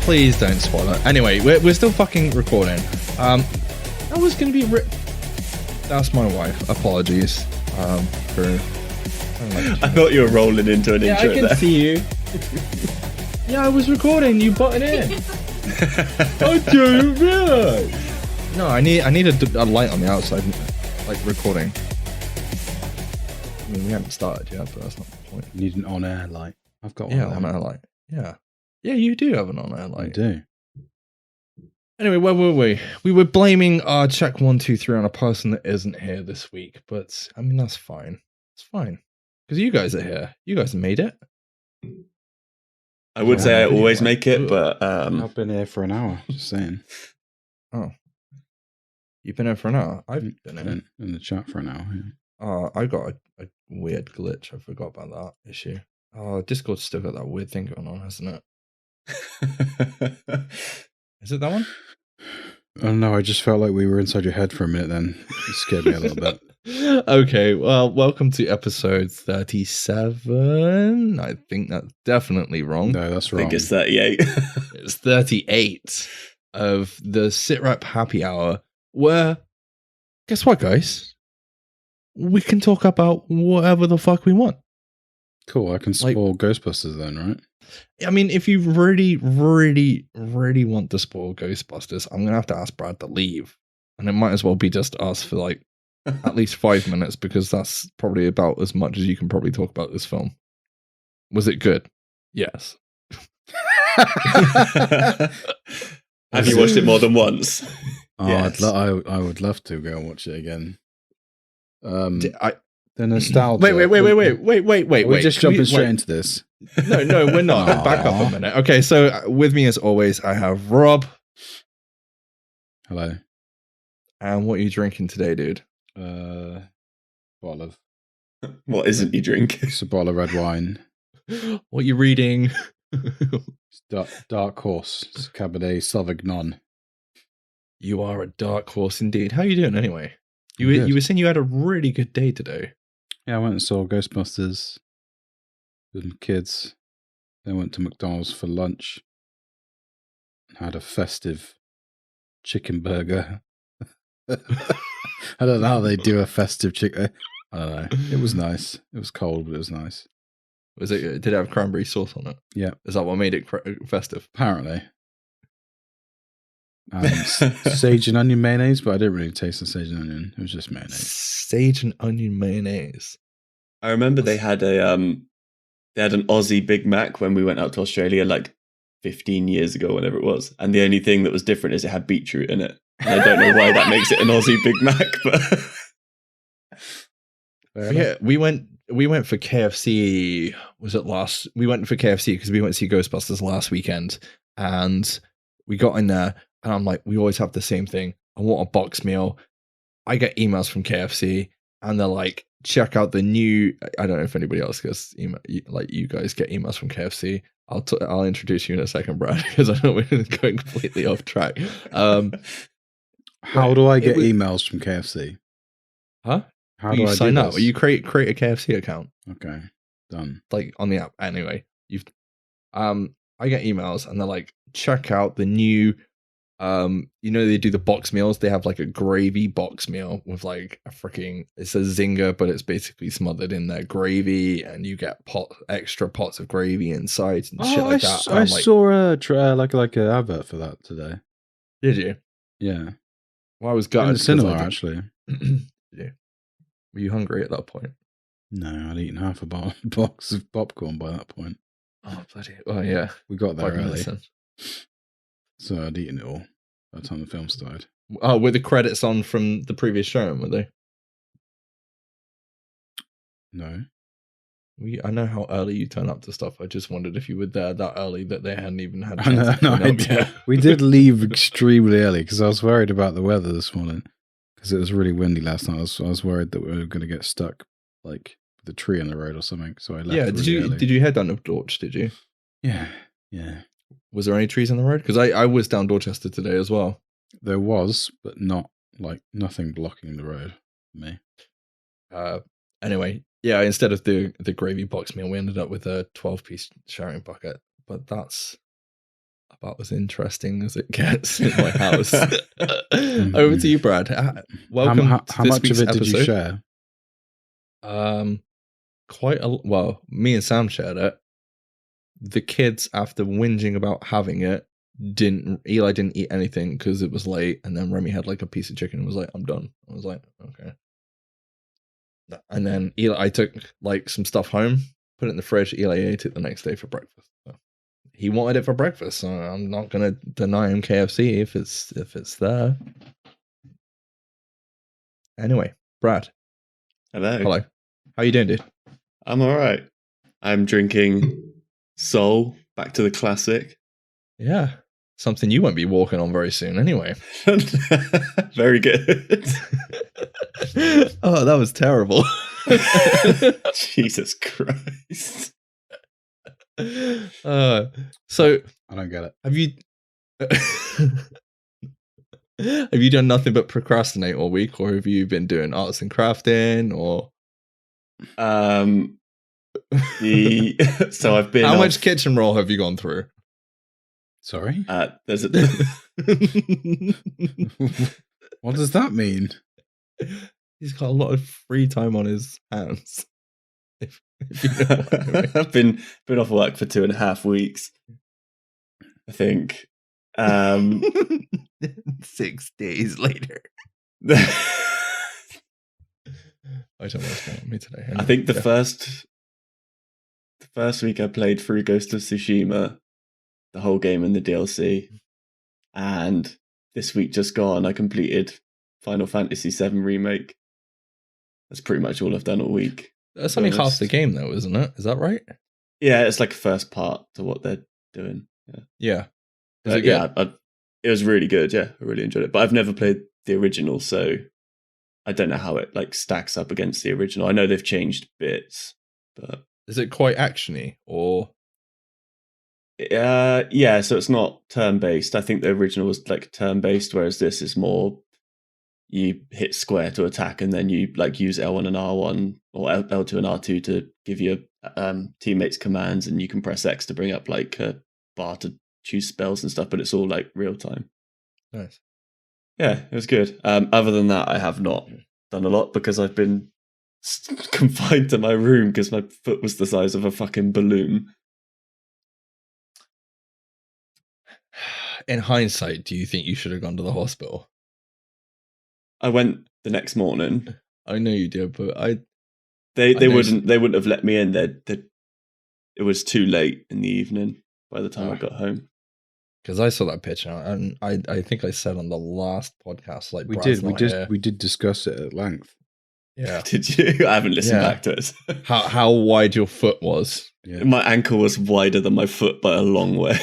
Please don't spoil it. Anyway, we're still fucking recording. That was gonna be that's my wife. Apologies. For. I thought you were rolling into an intro I can there. see you. Yeah, I was recording. You butted in. I didn't realize. No, I need a light on the outside, like recording. I mean, we haven't started yet, but that's not the point. You need an on-air light. I've got one. Yeah, on-air light. Yeah. Yeah, you do have an on-air light. I do. Anyway, where were we? We were blaming our check 1, 2, 3 on a person that isn't here this week, but I mean that's fine. It's fine because you guys are here. You guys made it. I would say I always make it, but I've been here for an hour. Just saying. Oh, you've been here for an hour. I've been in the chat for an hour. Yeah. I got a weird glitch. I forgot about that issue. Oh, Discord's still got that weird thing going on, hasn't it? Is it that one? Oh no, I just felt like we were inside your head for a minute then. It scared me a little bit. Okay, well, welcome to episode 37. I think that's definitely wrong. No, that's wrong. I think it's 38. It's 38 of the Sitrep happy hour where, guess what, guys? We can talk about whatever the fuck we want. Cool, I can spoil Ghostbusters then, right? I mean, if you really, really, really want to spoil Ghostbusters, I'm going to have to ask Brad to leave. And it might as well be just us for like at least 5 minutes, because that's probably about as much as you can probably talk about this film. Was it good? Yes. Have you watched it more than once? Oh, Yes. I would love to go and watch it again. The nostalgia. Wait. We're just jumping straight into this. No, we're not. Back up a minute. Okay, so with me as always, I have Rob. Hello. And what are you drinking today, dude? Bottle of. What isn't you drink? It's a bottle of red wine. What are you reading? It's Dark Horse. It's Cabernet Sauvignon. You are a dark horse indeed. How are you doing anyway? You were saying you had a really good day today. Yeah, I went and saw Ghostbusters with my kids. Then went to McDonald's for lunch. Had a festive chicken burger. I don't know how they do a festive chicken. I don't know. It was nice. It was cold, but it was nice. Was it? Did it have cranberry sauce on it? Yeah. Is that what made it festive? Apparently. Sage and onion mayonnaise, but I didn't really taste the sage and onion. It was just mayonnaise. Sage and onion mayonnaise. I remember they had an Aussie Big Mac when we went out to Australia like 15 years ago, whenever it was. And the only thing that was different is it had beetroot in it. And I don't know why that makes it an Aussie Big Mac, but Yeah, we went for KFC. Was it last? We went for KFC because we went to see Ghostbusters last weekend, and we got in there, and I'm like, we always have the same thing. I want a box meal. I get emails from KFC, and they're like, check out the new. I don't know if anybody else gets email, like you guys get emails from KFC. I'll introduce you in a second, Brad, because I know we're going completely off track. How do I get emails from KFC? Huh? How do I sign do up? this? You create a KFC account. Okay, done. Like on the app. Anyway, I get emails and they're like, check out the new they do the box meals. They have like a gravy box meal with like it's a zinger, but it's basically smothered in their gravy, and you get extra pots of gravy inside and shit like that. I saw a like an advert for that today. Did you? Yeah. Well, I was gutted. In the cinema, actually. Yeah. Were you hungry at that point? No, I'd eaten half a box of popcorn by that point. Oh, bloody. Oh, yeah. We got there 5 early. minutes in. So I'd eaten it all by the time the film started. Oh, were the credits on from the previous showing, were they? No. I know how early you turn up to stuff. I just wondered if you were there that early that they hadn't even had. We did leave extremely early because I was worried about the weather this morning because it was really windy last night. I was worried that we were going to get stuck like with a tree on the road or something. So I left. Yeah, early. Did you head down to Dorch? Did you? Yeah. Was there any trees on the road? Because I was down Dorchester today as well. There was, but not like nothing blocking the road for me. Anyway, yeah, instead of the gravy box meal, we ended up with a 12-piece sharing bucket. But that's about as interesting as it gets in my house. Over to you, Brad. Welcome to how this much week's of it episode. did you share? Well, me and Sam shared it. The kids, after whinging about having it, Eli didn't eat anything because it was late, and then Remy had like a piece of chicken and was like, I'm done. I was like, okay. And then I took like some stuff home, put it in the fridge. Eli ate it the next day for breakfast. So he wanted it for breakfast, so I'm not gonna deny him KFC if it's there. Anyway, Brad. Hello. How you doing, dude? I'm all right. I'm drinking Soul, back to the classic. Yeah, something you won't be walking on very soon, anyway. Very good. Oh, that was terrible. Jesus Christ. So I don't get it. Have you done nothing but procrastinate all week, or have you been doing arts and crafting, or so I've been how much kitchen roll have you gone through? Sorry? There's a What does that mean? He's got a lot of free time on his hands. If you know what I mean. I've been off work for 2.5 weeks, I think. 6 days later. I don't know what's going on with me today. I think the first week I played through Ghost of Tsushima, the whole game and the DLC, and this week just gone I completed Final Fantasy VII Remake. That's pretty much all I've done all week. That's only half the game, though, isn't it? Is that right? Yeah, it's like a first part to what they're doing. Yeah. It was really good. Yeah, I really enjoyed it. But I've never played the original, so I don't know how it like stacks up against the original. I know they've changed bits, but is it quite actiony or? Yeah. So it's not turn-based. I think the original was like turn-based, whereas this is more. You hit square to attack, and then you like use L1 and R1 or L2 and R2 to give your teammates commands, and you can press X to bring up like a bar to choose spells and stuff. But it's all like real time. Nice. Yeah, it was good. Other than that, I have not done a lot because I've been confined to my room because my foot was the size of a fucking balloon. In hindsight, do you think you should have gone to the hospital? I went the next morning. I know you did, but they wouldn't have let me in. It was too late in the evening by the time I got home. Because I saw that picture, and I think I said on the last podcast, like we did discuss it at length. Yeah, did you? I haven't listened back to it. how wide your foot was? Yeah. My ankle was wider than my foot by a long way.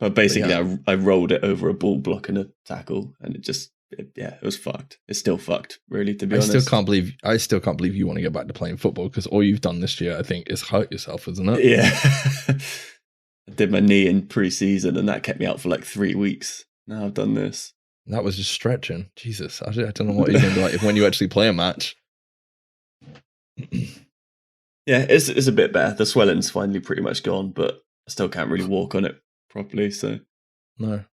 But basically, I rolled it over a ball block and a tackle, and it was fucked. It's still fucked, really. To be honest, I still can't believe you want to get back to playing football because all you've done this year, I think, is hurt yourself, isn't it? Yeah. I did my knee in pre-season, and that kept me out for like 3 weeks. Now I've done this. That was just stretching. Jesus, I don't know what you're going to be like when you actually play a match. Yeah, it's a bit better. The swelling's finally pretty much gone, but I still can't really walk on it properly. So no.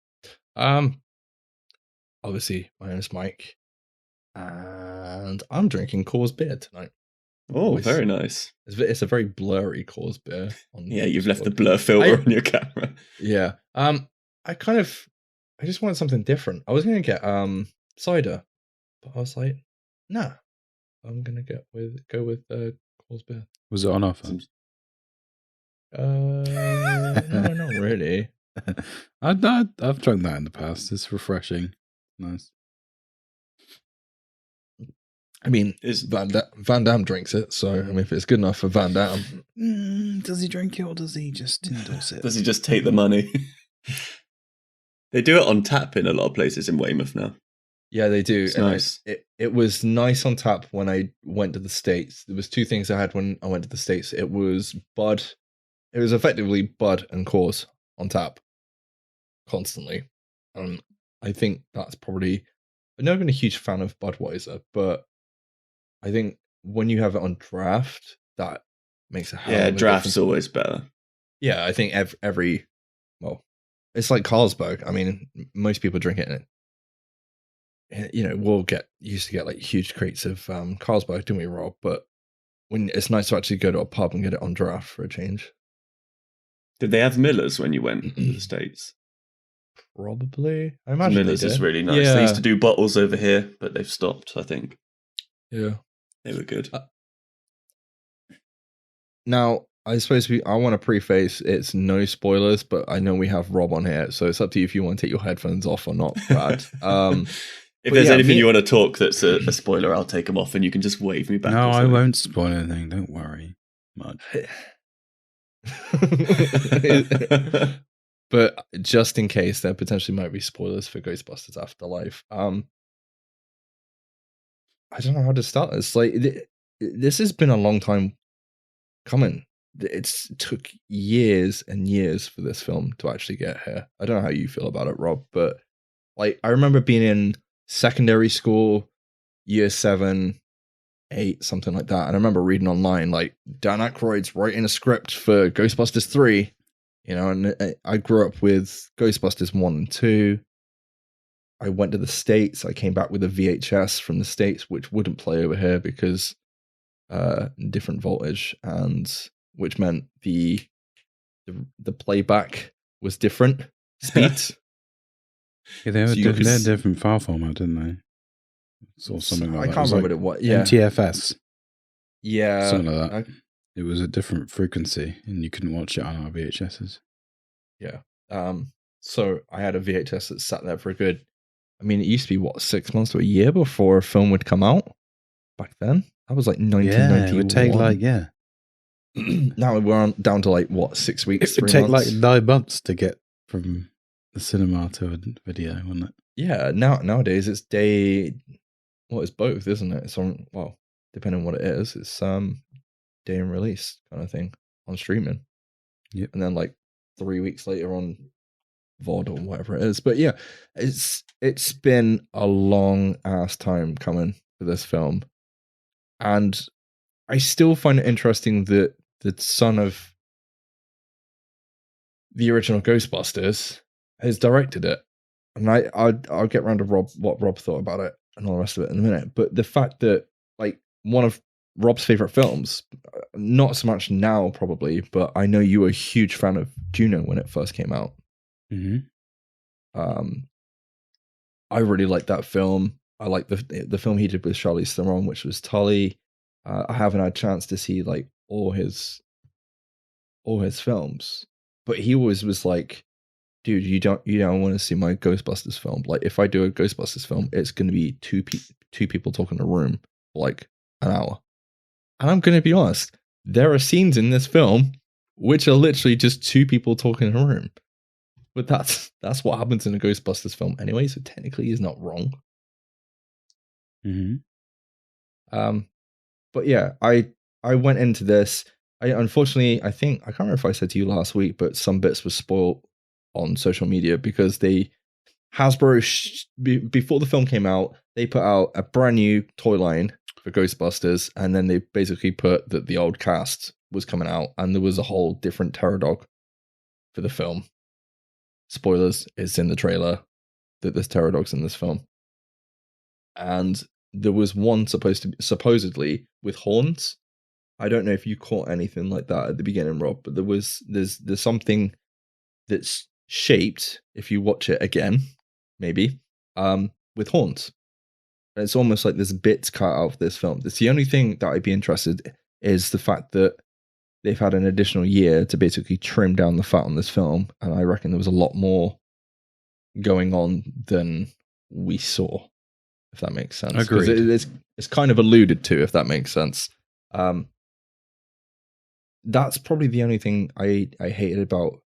Obviously, my name is Mike, and I'm drinking Coors beer tonight. Oh, very nice. It's a very blurry Coors beer. Yeah, you've left the blur filter on your camera. Yeah. I just wanted something different. I was gonna get cider, but I was like, nah. I'm gonna go with Coors beer. Was it on offer? No, not really. I've drunk that in the past. It's refreshing. Nice. I mean, Van Damme drinks it, so I mean, if it's good enough for Van Damme, does he drink it or does he just endorse it? Does he just take the money? They do it on tap in a lot of places in Weymouth now. Yeah, they do. It's nice. It was nice on tap when I went to the States. There was two things I had when I went to the States. It was Bud. It was effectively Bud and Coors on tap constantly. I think that's probably... I've never been a huge fan of Budweiser, but I think when you have it on draft, that makes a hell of a draft's difference. always better. Yeah, I think every well, it's like Carlsberg. I mean, most people drink it, and we'll used to get like huge crates of Carlsberg, don't we, Rob? But when it's nice to actually go to a pub and get it on draft for a change. Did they have Millers when you went to the States? Probably. I imagine Miller's they did. is really nice. Yeah. They used to do bottles over here, but they've stopped, I think. Yeah. They were good. Now, I suppose I want to preface it's no spoilers, but I know we have Rob on here, so it's up to you if you want to take your headphones off or not, Brad. If there's anything you want to talk that's a spoiler, I'll take them off and you can just wave me back. No, I won't spoil anything. Don't worry much. But just in case, there potentially might be spoilers for Ghostbusters Afterlife. I don't know how to start this. Like, this has been a long time coming. It's took years and years for this film to actually get here. I don't know how you feel about it, Rob, but like, I remember being in secondary school, year 7, 8, something like that, and I remember reading online like Dan Aykroyd's writing a script for Ghostbusters 3. And I grew up with Ghostbusters 1 and 2. I went to the States. I came back with a VHS from the States, which wouldn't play over here because different voltage, and which meant the playback was different speeds. Yeah, they had different file format, didn't they? Or something like that. I can't remember what. Yeah, NTFS. Yeah, something like that. It was a different frequency, and you couldn't watch it on our VHSs. Yeah. So I had a VHS that sat there for a good. I mean, it used to be 6 months to a year before a film would come out. Back then, that was like 1991. Yeah, it would take now we're down to like 6 weeks. It would take like 9 months to get from the cinema to a video, wouldn't it? Yeah. Nowadays it's day. Well, it's both, isn't it? It's on. Well, depending on what it is, it's day and release kind of thing on streaming. Yep. And then like 3 weeks later on VOD or whatever it is. But yeah, it's been a long ass time coming for this film. And I still find it interesting that the son of the original Ghostbusters has directed it. And I'll get around to what Rob thought about it and all the rest of it in a minute. But the fact that like one of Rob's favorite films, not so much now probably, but I know you were a huge fan of Juno when it first came out. Mm-hmm. I really liked that film. I like the film he did with Charlize Theron, which was Tully. I haven't had a chance to see like all his films, but he always was like, dude, you don't want to see my Ghostbusters film. Like, if I do a Ghostbusters film, it's going to be two people talking in a room for like an hour. And I'm going to be honest, there are scenes in this film which are literally just two people talking in a room. But that's what happens in a Ghostbusters film anyway, so technically he's not wrong. Mm-hmm. But yeah, I went into this. Unfortunately, I can't remember if I said to you last week, but some bits were spoiled on social media because Hasbro before the film came out, they put out a brand new toy line for Ghostbusters, and then they basically put that the old cast was coming out, and there was a whole different Terror Dog for the film. Spoilers, it's in the trailer that there's Terror Dogs in this film. And there was one supposedly with horns. I don't know if you caught anything like that at the beginning, Rob, but there's something that's shaped, if you watch it again, maybe, with horns. And it's almost like there's bits cut out of this film. That's the only thing that I'd be interested is the fact that they've had an additional year to basically trim down the fat on this film, and I reckon there was a lot more going on than we saw, if that makes sense. Agreed. It's kind of alluded to, if that makes sense. That's probably the only thing I hated about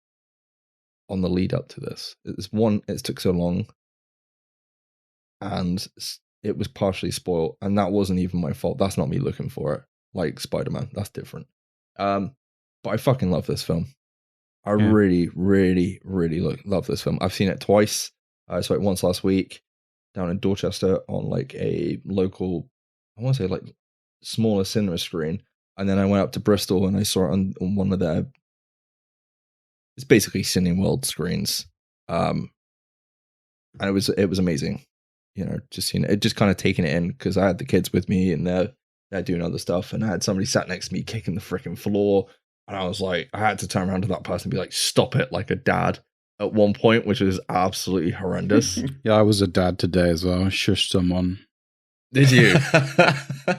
on the lead up to this. It took so long, and it was partially spoiled, and that wasn't even my fault. That's not me looking for it. Like Spider-Man, that's different. But I fucking love this film. I really, really, really love this film. I've seen it twice. I saw it once last week down in Dorchester on like a local, I want to say like smaller cinema screen. And then I went up to Bristol and I saw it on one of their it's basically Cineworld screens. And it was amazing. You know, just seeing it, just kind of taking it in, because I had the kids with me and they're doing other stuff, and I had somebody sat next to me kicking the freaking floor, and I was like, I had to turn around to that person and be like, stop it, like a dad at one point, which was absolutely horrendous. Yeah, I was a dad today as well. I shushed someone. Did you? I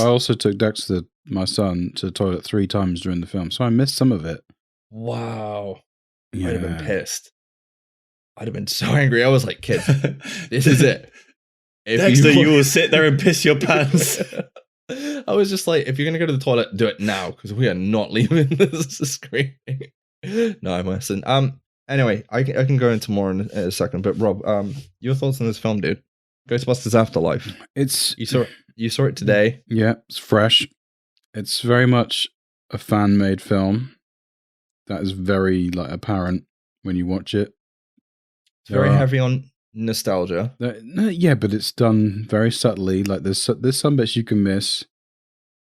also took Dexter, my son, to the toilet 3 times during the film, so I missed some of it. Wow. Yeah. I'd have been pissed. I'd have been so angry. I was like, kids, this is it. If Dexter, you will sit there and piss your pants. I was just like, if you're going to go to the toilet, do it now, because we are not leaving this screening. No, I'm messing. Anyway, I can go into more in a second, but Rob, your thoughts on this film, dude? Ghostbusters Afterlife. You saw it today. Yeah, it's fresh. It's very much a fan-made film. That is very apparent when you watch it. It's very heavy on nostalgia. Yeah, but it's done very subtly. Like there's some bits you can miss.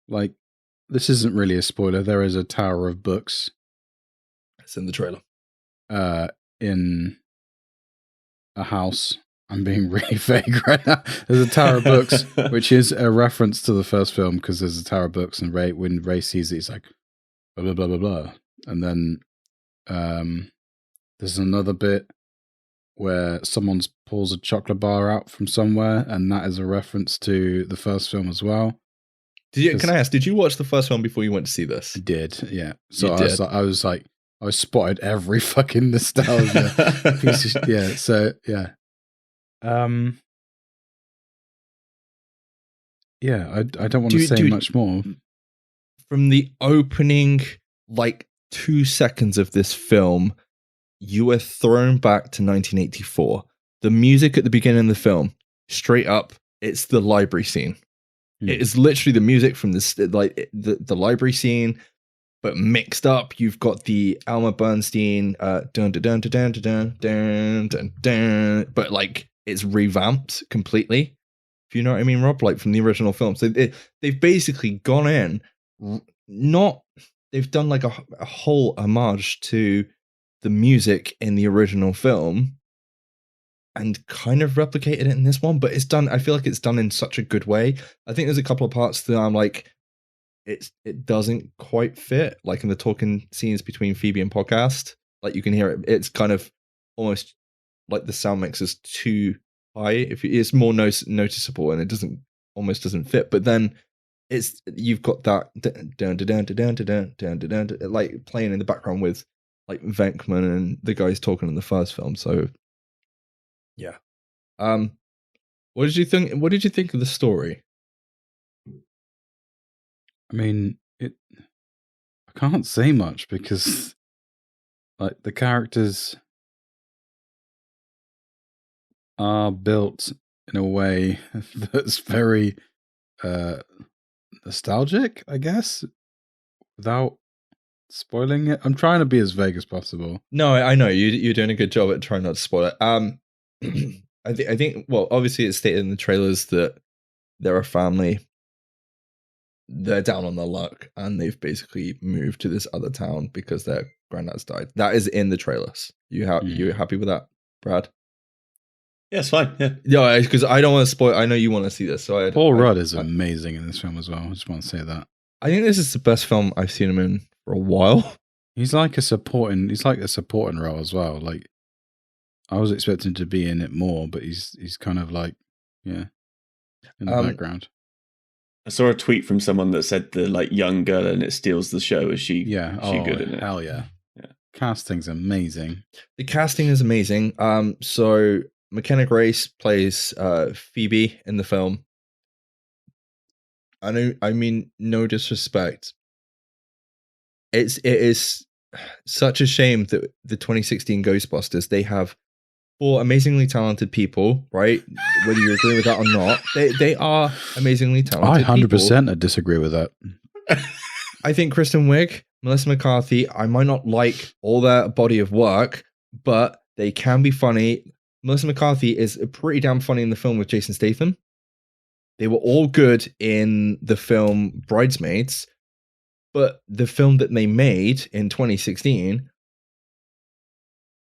Like, this isn't really a spoiler. There is a tower of books. It's in the trailer. In a house. I'm being really vague right now. There's a tower of books, which is a reference to the first film, because there's a tower of books, and when Ray sees it, he's like, blah, blah, blah, blah, blah. And then there's another bit where someone pulls a chocolate bar out from somewhere, and that is a reference to the first film as well. Can I ask, did you watch the first one before you went to see this? I did, yeah. So I spotted every fucking nostalgia piece of, yeah. So yeah. Yeah, I don't want to say much more. From the opening, 2 seconds of this film, you were thrown back to 1984. The music at the beginning of the film, straight up, it's the library scene. It is literally the music from the library scene, but mixed up. You've got the Elmer Bernstein dun dun dun dun dun dun dun dun dun, but it's revamped completely. If you know what I mean, Rob, from the original film. So they've basically gone in, they've done a whole homage to the music in the original film and kind of replicated it in this one, but it's done, I feel like it's done in such a good way. I think there's a couple of parts that I'm like, it doesn't quite fit, in the talking scenes between Phoebe and Podcast. You can hear it. It's kind of almost the sound mix is too high. If it's more noticeable, and it almost doesn't fit. But then you've got that playing in the background with Venkman and the guys talking in the first film. So yeah. What did you think? What did you think of the story? I mean, I can't say much, because the characters are built in a way that's very nostalgic, I guess, without spoiling it. I'm trying to be as vague as possible. No, I know you're doing a good job at trying not to spoil it. I think well, obviously it's stated in the trailers that they're a family. They're down on their luck, and they've basically moved to this other town because their granddad's died. That is in the trailers. You happy with that, Brad? Yeah, it's fine. Yeah, yeah, because I don't want to spoil. I know you want to see this, so Paul Rudd is amazing in this film as well. I just want to say that. I think this is the best film I've seen him in for a while. He's like a supporting role as well. I was expecting to be in it more, but he's kind of in the background. I saw a tweet from someone that said the young girl in it steals the show. Is she? Yeah, she good in it? Hell yeah. Casting's amazing. The casting is amazing. So McKenna Grace plays Phoebe in the film. I mean, no disrespect. It is such a shame that the 2016 Ghostbusters, they have 4 amazingly talented people, right? Whether you agree with that or not, they are amazingly talented. I 100% disagree with that. I think Kristen Wiig, Melissa McCarthy, I might not like all their body of work, but they can be funny. Melissa McCarthy is pretty damn funny in the film with Jason Statham. They were all good in the film Bridesmaids, but the film that they made in 2016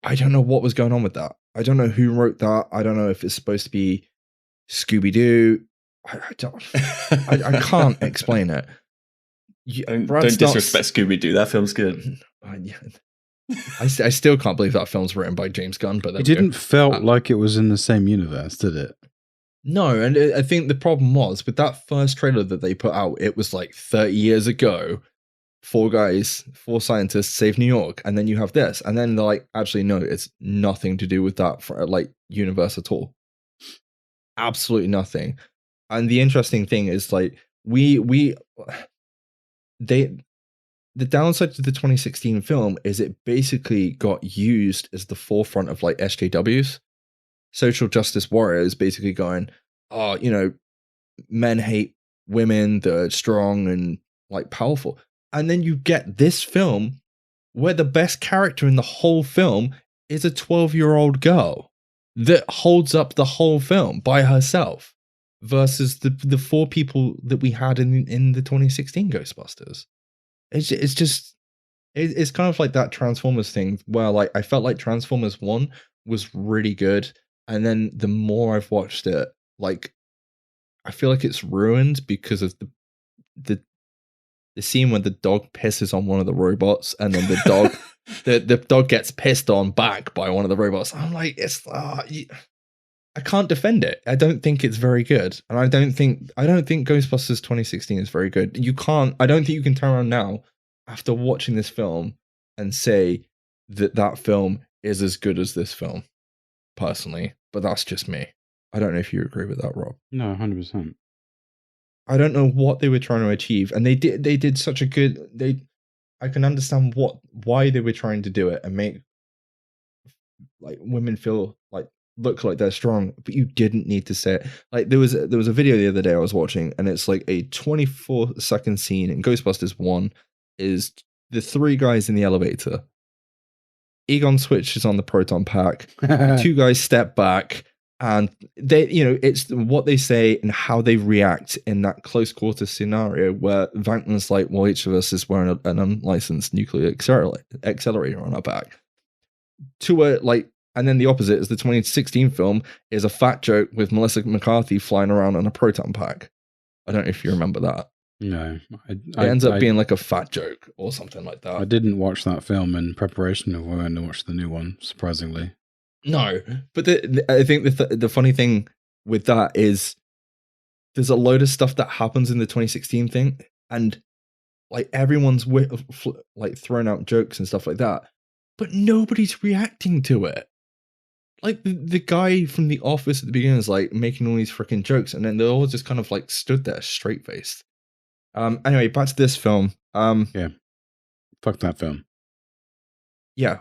I don't know what was going on with that. I don't know who wrote that. I don't know if it's supposed to be Scooby-Doo. I can't explain it. Don't disrespect Scooby-Doo. That film's good. I still can't believe that film's written by James Gunn, but it didn't felt like it was in the same universe, did it? No, and I think the problem was with that first trailer that they put out, it was like 30 years ago, 4 scientists save New York, and then you have this, and then they're like, actually, no, it's nothing to do with that for like universe at all. Absolutely nothing. And the interesting thing is like the downside to the 2016 film is it basically got used as the forefront of like SJWs. Social justice warriors basically going, oh, men hate women, they're strong and like powerful. And then you get this film where the best character in the whole film is a 12-year-old girl that holds up the whole film by herself versus the 4 people that we had in the 2016 Ghostbusters. It's kind of like that Transformers thing where like I felt like Transformers 1 was really good. And then the more I've watched it, like I feel like it's ruined because of the scene when the dog pisses on one of the robots, and then the dog the dog gets pissed on back by one of the robots. I'm like, I can't defend it. I don't think it's very good, and I don't think Ghostbusters 2016 is very good. I don't think you can turn around now after watching this film and say that film is as good as this film. Personally, but that's just me. I don't know if you agree with that, Rob. No, 100%. I don't know what they were trying to achieve, and they did such a good. I can understand why they were trying to do it and make like women feel like look like they're strong, but you didn't need to say it. Like there was a video the other day I was watching, and it's like a 24-second scene in Ghostbusters 1 is the 3 guys in the elevator. Egon switches on the proton pack. 2 guys step back, and they, it's what they say and how they react in that close quarter scenario where Vankman's like, well, each of us is wearing an unlicensed nuclear accelerator on our back. And then the opposite is the 2016 film is a fat joke with Melissa McCarthy flying around on a proton pack. I don't know if you remember that. No, it ends up being like a fat joke or something like that. I didn't watch that film in preparation of when I watched the new one, surprisingly. No, but I think the funny thing with that is there's a load of stuff that happens in the 2016 thing, and like everyone's like throwing out jokes and stuff like that, but nobody's reacting to it. Like the guy from The Office at the beginning is like making all these freaking jokes, and then they're all just kind of like stood there straight faced. Anyway, back to this film. Yeah. Fuck that film. Yeah.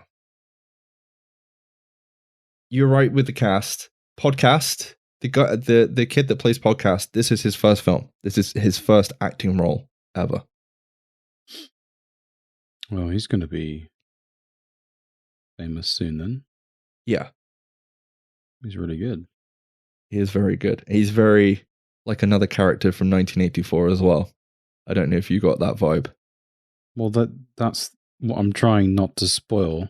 You're right with the cast. Podcast. The kid that plays Podcast, this is his first film. This is his first acting role ever. Well, he's going to be famous soon then. Yeah. He's really good. He is very good. He's very like another character from 1984 as well. I don't know if you got that vibe. Well, that's what I'm trying not to spoil.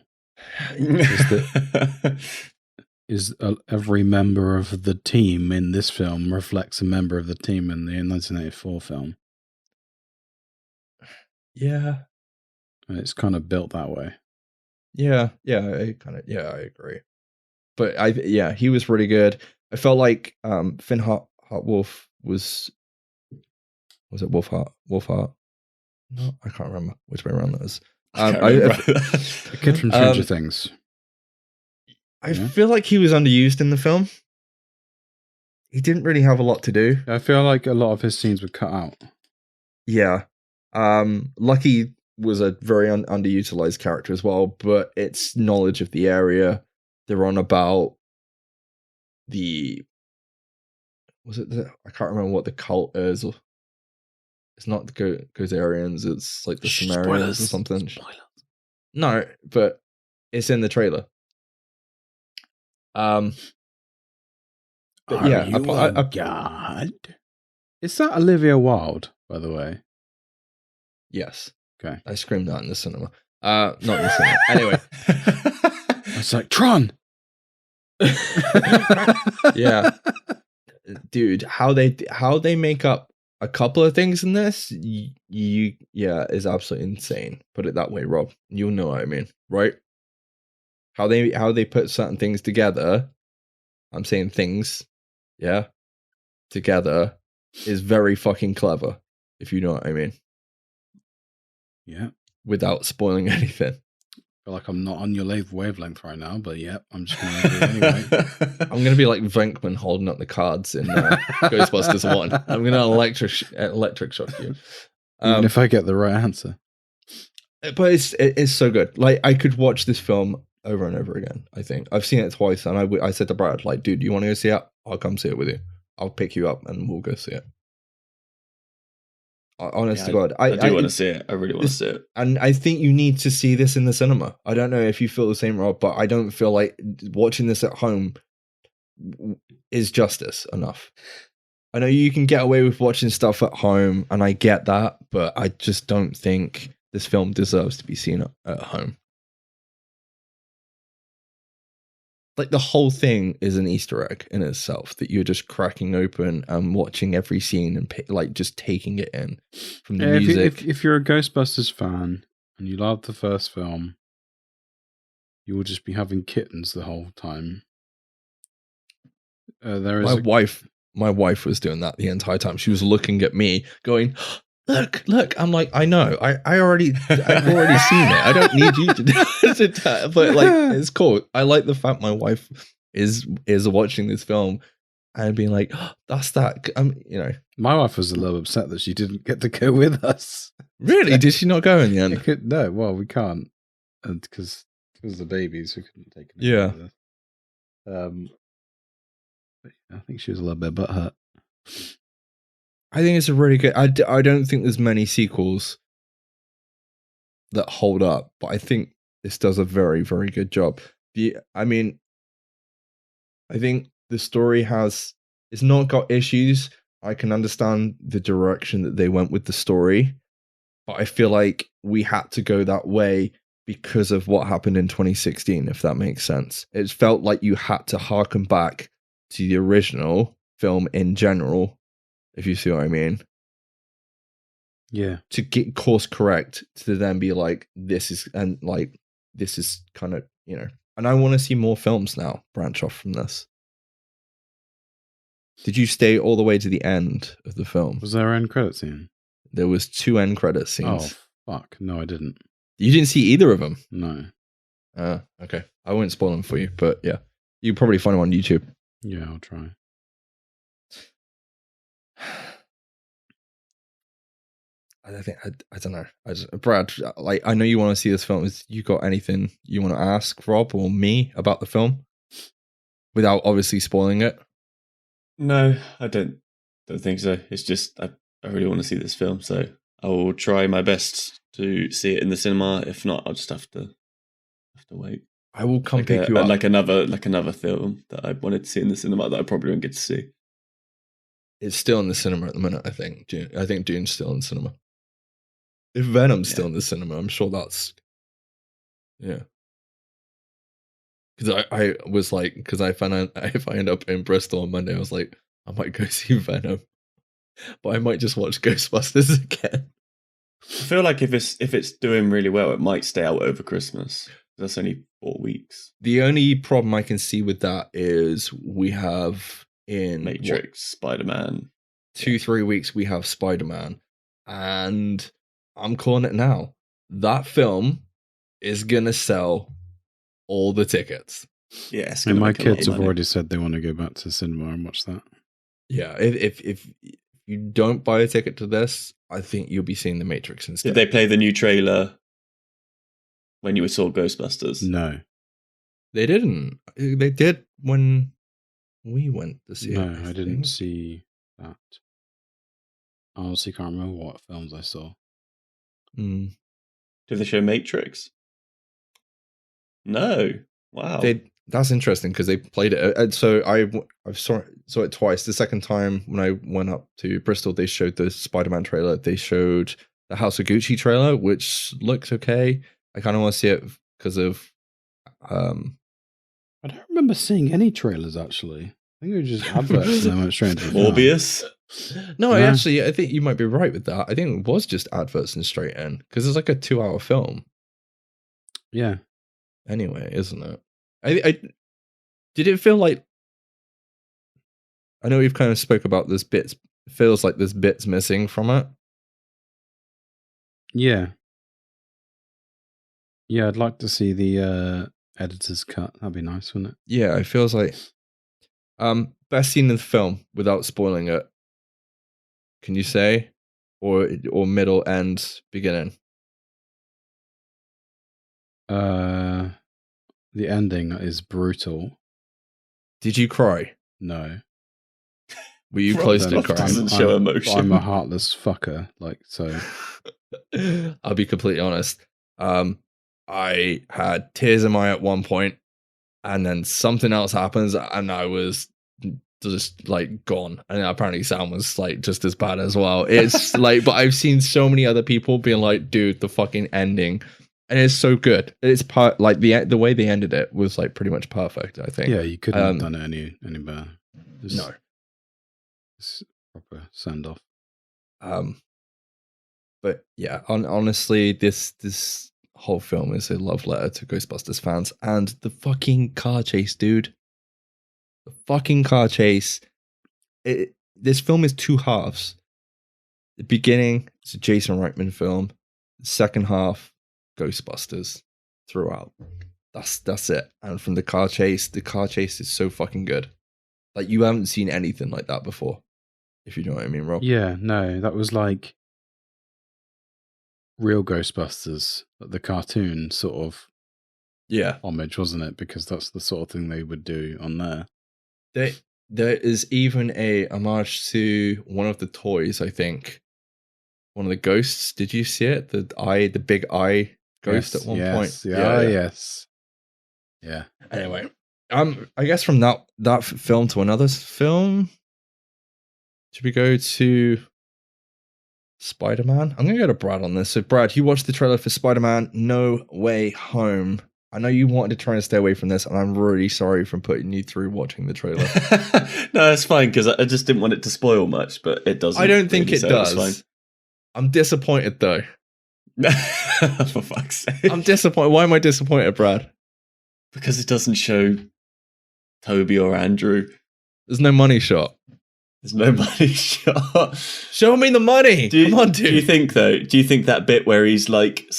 Is every member of the team in this film reflects a member of the team in the 1984 film. Yeah. And it's kind of built that way. Yeah, I agree. But he was really good. I felt like Finn Hartwolf was it Wolfhart? No, I can't remember which way around that is. The kid from Stranger Things. I feel like he was underused in the film. He didn't really have a lot to do. I feel like a lot of his scenes were cut out. Yeah. Lucky was a very underutilized character as well, but it's knowledge of the area. They're on about I can't remember what the cult is. It's not the Gozerians, it's like the Sumerians or something. Spoilers. No, but it's in the trailer. But Are you a god? Is that Olivia Wilde, by the way? Yes. Okay. I screamed that in the cinema. Not in the cinema. Anyway. It's like Tron. Yeah. Dude, how they make up a couple of things in this, is absolutely insane. Put it that way, Rob. You'll know what I mean, right? How they put certain things together. I'm saying things, yeah, together is very fucking clever, if you know what I mean. Yeah. Without spoiling anything. I feel like I'm not on your wavelength right now, but yeah, I'm just going to do it anyway. I'm going to be like Venkman holding up the cards in Ghostbusters 1. I'm going to electric shock you. Even if I get the right answer. But it's so good. Like, I could watch this film over and over again, I think. I've seen it twice, and I said to Brad, like, dude, you want to go see it? I'll come see it with you. I'll pick you up, and we'll go see it. Honest to God. I do want to see it. I really want to see it. And I think you need to see this in the cinema. I don't know if you feel the same, Rob, but I don't feel like watching this at home is justice enough. I know you can get away with watching stuff at home, and I get that, but I just don't think this film deserves to be seen at home. Like, the whole thing is an Easter egg in itself that you're just cracking open and watching every scene and like just taking it in from the music. If you're a Ghostbusters fan and you love the first film, you will just be having kittens the whole time. My wife was doing that the entire time. She was looking at me, going, "Look!" I'm like, I know. I've already seen it. I don't need you to do it. But like, it's cool. I like the fact my wife is watching this film and being like, oh, "That's that." My wife was a little upset that she didn't get to go with us. Really? Did she not go in the end? No. Well, we can't, because the babies, we couldn't take them. Yeah. But I think she was a little bit butthurt. I think it's a really good. I don't think there's many sequels that hold up, but I think this does a very, very good job. I think the story it's not got issues. I can understand the direction that they went with the story, but I feel like we had to go that way because of what happened in 2016, if that makes sense. It felt like you had to harken back to the original film in general, if you see what I mean. Yeah. To get course correct, to then be like, this is kind of, and I want to see more films now branch off from this. Did you stay all the way to the end of the film? Was there an end credit scene? There was 2 end credit scenes. Oh, fuck. No, I didn't. You didn't see either of them? No. Okay. I won't spoil them for you, but yeah. You probably find them on YouTube. Yeah, I'll try. I don't know. Brad, like, I know you want to see this film. You got anything you want to ask Rob or me about the film without obviously spoiling it? No, I don't think so. It's just I really want to see this film, so I will try my best to see it in the cinema. If not, I'll just have to wait. I will come pick you up. Like another film that I wanted to see in the cinema that I probably won't get to see. It's still in the cinema at the minute, I think. I think Dune's still in the cinema. If Venom's still in the cinema, I'm sure that's... Yeah. Because I was like... Because if I end up in Bristol on Monday, I was like, I might go see Venom. But I might just watch Ghostbusters again. I feel like if it's doing really well, it might stay out over Christmas. That's only 4 weeks. The only problem I can see with that is we have in Matrix, Spider-Man. 2-3 weeks we have Spider-Man, and I'm calling it now. That film is gonna sell all the tickets. Yeah, and my kids have already said they want to go back to the cinema and watch that. Yeah, if you don't buy a ticket to this, I think you'll be seeing The Matrix instead. Did they play the new trailer when you saw Ghostbusters? No. They didn't. They did when we went to see it. No, I didn't see that. I honestly can't remember what films I saw. Mm. Did they show Matrix? No. Wow. That's interesting because they played it. And so I saw it twice. The second time when I went up to Bristol, they showed the Spider-Man trailer. They showed the House of Gucci trailer, which looks okay. I kind of want to see it because of I don't remember seeing any trailers, actually. I think it was just adverts and then went straight into the film. Morbius. No, I think you might be right with that. I think it was just adverts and straight in because it's like a 2-hour film. Yeah. Anyway, isn't it? I did it feel like? I know we've kind of spoke about this bits. It feels like there's bits missing from it. Yeah. Yeah, I'd like to see the editor's cut. That'd be nice, wouldn't it? Yeah, it feels like best scene in the film without spoiling it. Can you say, or middle, end, beginning? The ending is brutal. Did you cry? No. Were you close to crying? Doesn't show emotion. I'm a heartless fucker, like so. I'll be completely honest. I had tears in my eye at one point, and then something else happens, and I was just like gone. And apparently Sam was like just as bad as well. It's like, but I've seen so many other people being like, dude, the fucking ending, and it's so good. It's like the way they ended it was like pretty much perfect, I think. Yeah, you couldn't have done it any better. No. It's proper send off. But yeah, honestly, this whole film is a love letter to Ghostbusters fans, and the fucking car chase, dude. The fucking car chase. This film is 2 halves. The beginning is a Jason Reitman film. The second half, Ghostbusters throughout. That's it. And from the car chase is so fucking good. Like, you haven't seen anything like that before, if you know what I mean, Rob. Yeah, no, that was like real Ghostbusters, the cartoon sort of homage, wasn't it? Because that's the sort of thing they would do on there. There is even a homage to one of the toys, I think. One of the ghosts. Did you see it? The big eye ghost at one point. Yes. Yeah. Anyway, I guess from that film to another film, should we go to Spider-Man? I'm gonna go to Brad on this. So, Brad, you watched the trailer for Spider-Man No Way Home. I know you wanted to try and stay away from this, and I'm really sorry for putting you through watching the trailer. No, it's fine, because I just didn't want it to spoil much, but it doesn't. I don't think really, it does. Fine. I'm disappointed, though. For fuck's sake. I'm disappointed. Why am I disappointed, Brad? Because it doesn't show Toby or Andrew. There's no money shot. There's no money shot. Show me the money. Come on, dude. Do you think that bit where he's like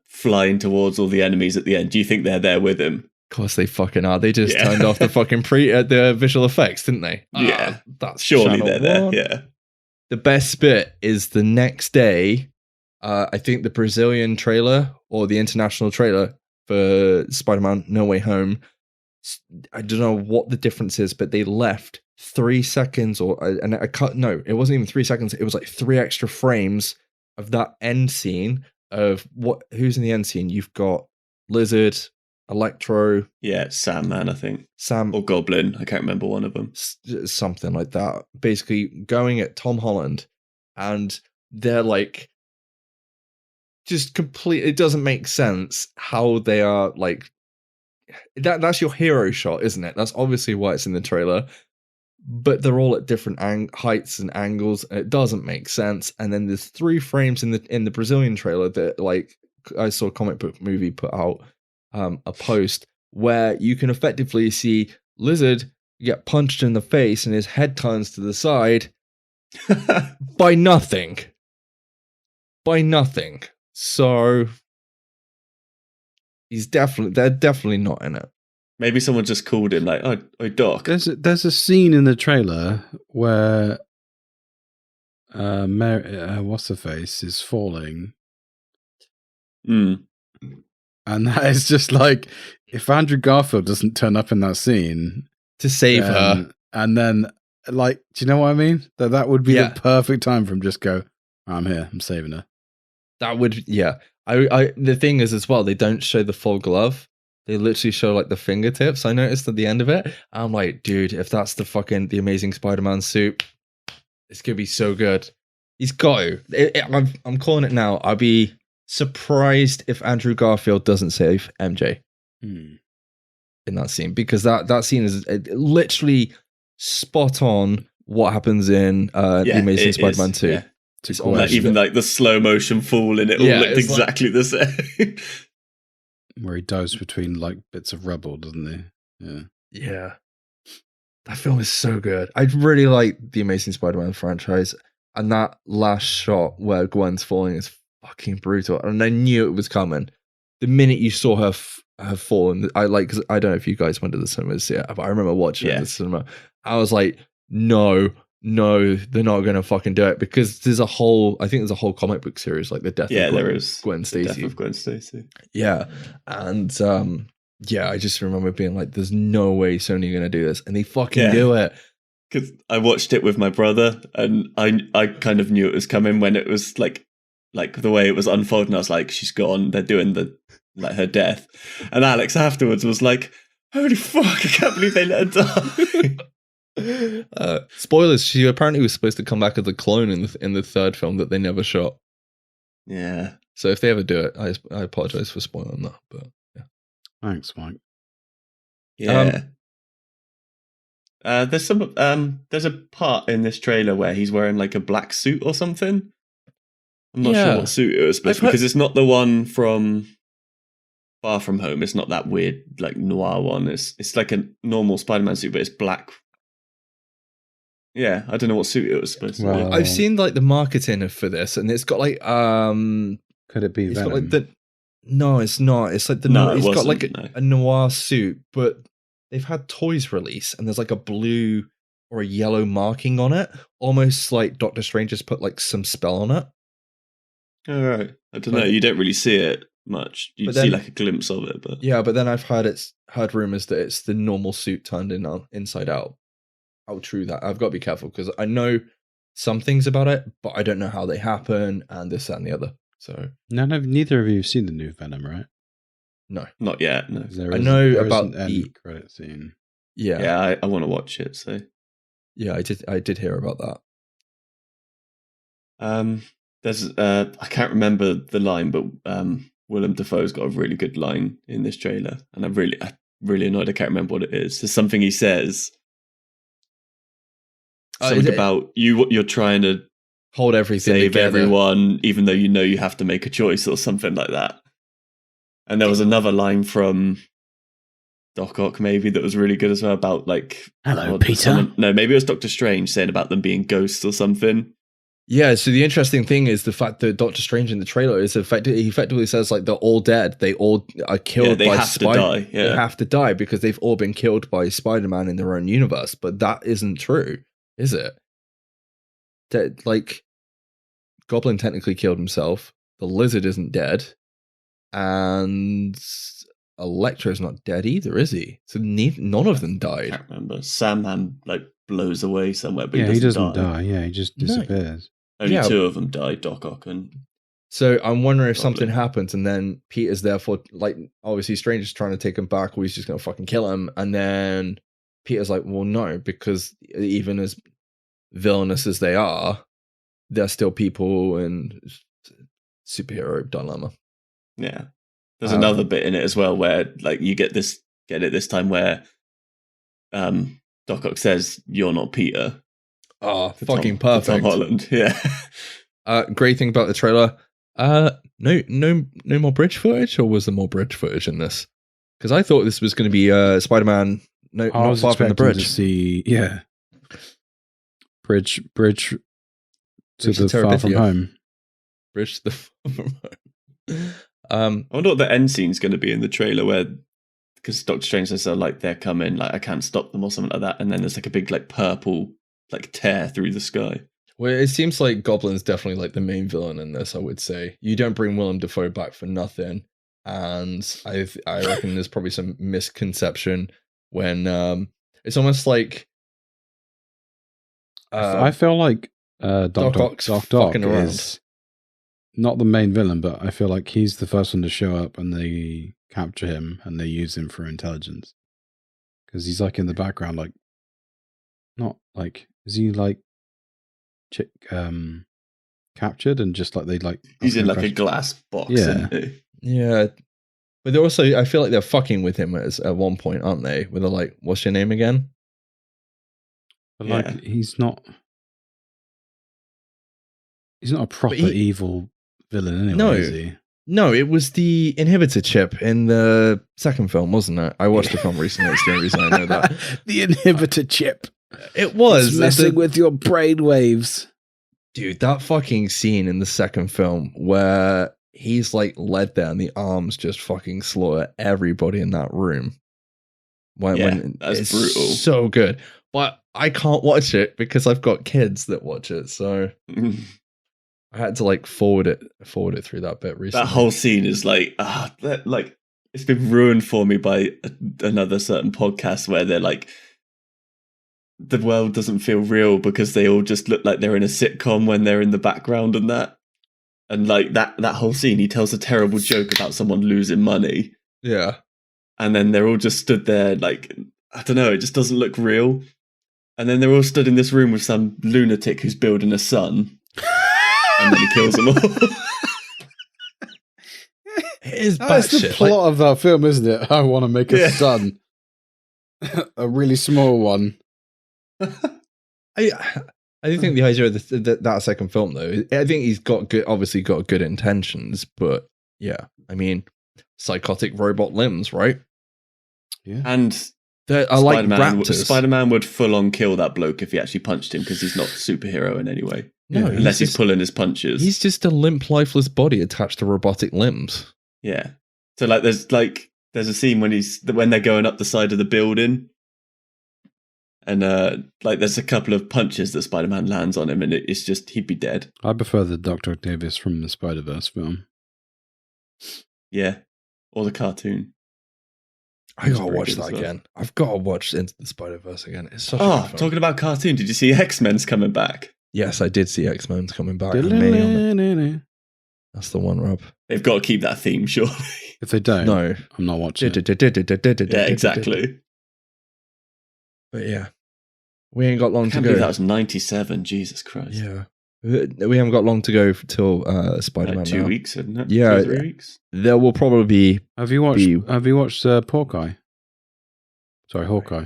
flying towards all the enemies at the end, do you think they're there with him? Of course they fucking are. They just turned off the fucking the visual effects, didn't they? Yeah. That's surely they're there. Yeah. The best bit is the next day. I think the Brazilian trailer or the international trailer for Spider-Man No Way Home. I don't know what the difference is, but they left 3 seconds it wasn't even 3 seconds. It was like 3 extra frames of that end scene of who's in the end scene. You've got Lizard, Electro. Yeah, Sandman, I think. Sam or Goblin. I can't remember one of them. Something like that. Basically going at Tom Holland, and they're like just complete. It doesn't make sense how they are like that's your hero shot, isn't it? That's obviously why it's in the trailer. But they're all at different heights and angles, and it doesn't make sense. And then there's 3 frames in the Brazilian trailer that, like, I saw a comic book movie put out a post where you can effectively see Lizard get punched in the face and his head turns to the side by nothing. By nothing. So they're definitely not in it. Maybe someone just called him like, "Oh, Doc." There's a scene in the trailer where what's her face is falling, and that is just like, if Andrew Garfield doesn't turn up in that scene to save her, and then like, do you know what I mean? That would be the perfect time for him just go, "I'm here, I'm saving her." That would, I the thing is as well, they don't show the full glove. They literally show like the fingertips. I noticed at the end of it. I'm like, dude, if that's the Amazing Spider-Man suit, it's gonna be so good. He's got to. I'm calling it now. I'll be surprised if Andrew Garfield doesn't save MJ. in that scene, because that scene is literally spot on what happens in The Amazing Spider-Man 2. Yeah. It's like, even like the slow motion fall in it all looked exactly the same. Where he dives between like bits of rubble, doesn't he? Yeah. Yeah. That film is so good. I really like the Amazing Spider-Man franchise, and that last shot where Gwen's falling is fucking brutal. And I knew it was coming. The minute you saw her fall, and cause I don't know if you guys went to the cinema to see it, but I remember watching it in the cinema. I was like, no, they're not gonna fucking do it, because there's a whole comic book series, like the death of Gwen Stacy. Death of Gwen Stacy. Yeah, and I just remember being like, "There's no way Sony are gonna do this," and they fucking do it. Because I watched it with my brother, and I kind of knew it was coming when it was like the way it was unfolding. I was like, "She's gone. They're doing her death," and Alex afterwards was like, "Holy fuck! I can't believe they let her die." Spoilers: she apparently was supposed to come back as a clone in the third film that they never shot. Yeah. So if they ever do it, I apologize for spoiling that, but yeah. Thanks, Mike. Yeah. There's a part in this trailer where he's wearing like a black suit or something. I'm not sure what suit it was supposed to be, because it's not the one from Far From Home. It's not that weird like noir one. It's like a normal Spider-Man suit, but it's black. Yeah, I don't know what suit it was supposed to be. I've seen like the marketing for this, and it's got like could it be Venom? Got, like, no, it's not. It's like it's got like a noir suit, but they've had toys release, and there's like a blue or a yellow marking on it, almost like Doctor Strange just put like some spell on it. All right, I don't know. You don't really see it much. You see like a glimpse of it, but yeah. But then I've heard rumors that it's the normal suit turned inside out. How true that? I've got to be careful, because I know some things about it, but I don't know how they happen, and this, that, and the other. So neither of you have seen the new Venom, right? No, not yet. No, I know about the end credit scene. Yeah, I want to watch it. So yeah, I did hear about that. There's I can't remember the line, but Willem Dafoe's got a really good line in this trailer, and I'm really annoyed I can't remember what it is. There's something he says. Something about you're trying to hold everything, save together. Everyone, even though you know you have to make a choice, or something like that. And there was another line from Doc Ock, maybe, that was really good as well, about like, hello, Peter. No, maybe it was Doctor Strange saying about them being ghosts or something. Yeah, so the interesting thing is the fact that Doctor Strange in the trailer he effectively says like they're all dead. They all are killed by Spider-Man. They have to die because they've all been killed by Spider-Man in their own universe. But that isn't true, is it? That, like, Goblin technically killed himself. The Lizard isn't dead. And Electro's not dead either, is he? So none of them died. I can't remember. Sandman like blows away somewhere, but he doesn't die. Yeah, he just disappears. Only two of them died, Doc Ock and... So I'm wondering if something happens, and then Peter's therefore, like, obviously Strange is trying to take him back, or he's just going to fucking kill him, and then Peter's like, well, no, because even as villainous as they are, they're still people in superhero dilemma. Yeah. There's another bit in it as well where, like, you get it this time where Doc Ock says, "You're not Peter." Oh, fucking perfect. Tom Holland, yeah. Great thing about the trailer. No more bridge footage, or was there more bridge footage in this? Because I thought this was going to be Spider-Man not far from the bridge. To see, bridge to the Far From Home. Bridge to the Far From Home. I wonder what the end scene's going to be in the trailer, where, because Doctor Strange says, like, they're coming, like, I can't stop them or something like that, and then there's like a big like purple like tear through the sky. Well, it seems like Goblin's definitely like the main villain in this, I would say. You don't bring Willem Dafoe back for nothing, and I reckon there's probably some misconception when it's almost like I feel like Doc Ock is not the main villain, but I feel like he's the first one to show up, and they capture him and they use him for intelligence, because he's like in the background, like, not like, is he like captured and just like they like he's in like a glass box, isn't he? Yeah, But they're also, I feel like they're fucking with him at one point, aren't they? Where they're like, "What's your name again?" But like, he's not a proper evil villain anyway, is he? No, it was the inhibitor chip in the second film, wasn't it? I watched the film recently. It's the only reason I know that. The inhibitor chip. It was. It's messing with your brain waves. Dude, that fucking scene in the second film where he's like led there and the arms just fucking slaughter everybody in that room. When that's brutal. So good. But I can't watch it because I've got kids that watch it, so I had to like forward it through that bit recently. That whole scene is like, it's been ruined for me by another certain podcast where they're like, the world doesn't feel real because they all just look like they're in a sitcom when they're in the background and that. And like that whole scene, he tells a terrible joke about someone losing money. Yeah. And then they're all just stood there like, I don't know, it just doesn't look real. And then they're all stood in this room with some lunatic who's building a sun. And then he kills them all. That's the plot of that film, isn't it? I want to make a sun. A really small one. I do think the idea of that second film, though, I think he's obviously got good intentions, but yeah, I mean, psychotic robot limbs, right? Yeah. And I like raptors. Spider-Man would full on kill that bloke if he actually punched him because he's not a superhero in any way. No, unless he's pulling his punches. He's just a limp, lifeless body attached to robotic limbs. Yeah. So there's a scene when they're going up the side of the building, and there's a couple of punches that Spider-Man lands on him, and it's just he'd be dead. I prefer the Dr. Octavius from the Spider-Verse film. Yeah, or the cartoon. I gotta watch that again. I've got to watch Into the Spider-Verse again. It's such a good film. Talking about cartoon, did you see X-Men's coming back? Yes, I did see X-Men's coming back. That's the one, Rob. They've got to keep that theme, surely. If they don't, no, I'm not watching it. Yeah, exactly. But yeah, we ain't got long to go. I can't believe that was 97. Jesus Christ. Yeah. We haven't got long to go till Spider-Man. Like 2 weeks, isn't it? Yeah, 2 or 3 weeks. There will probably be. Have you watched Hawkeye? Sorry, Hawkeye.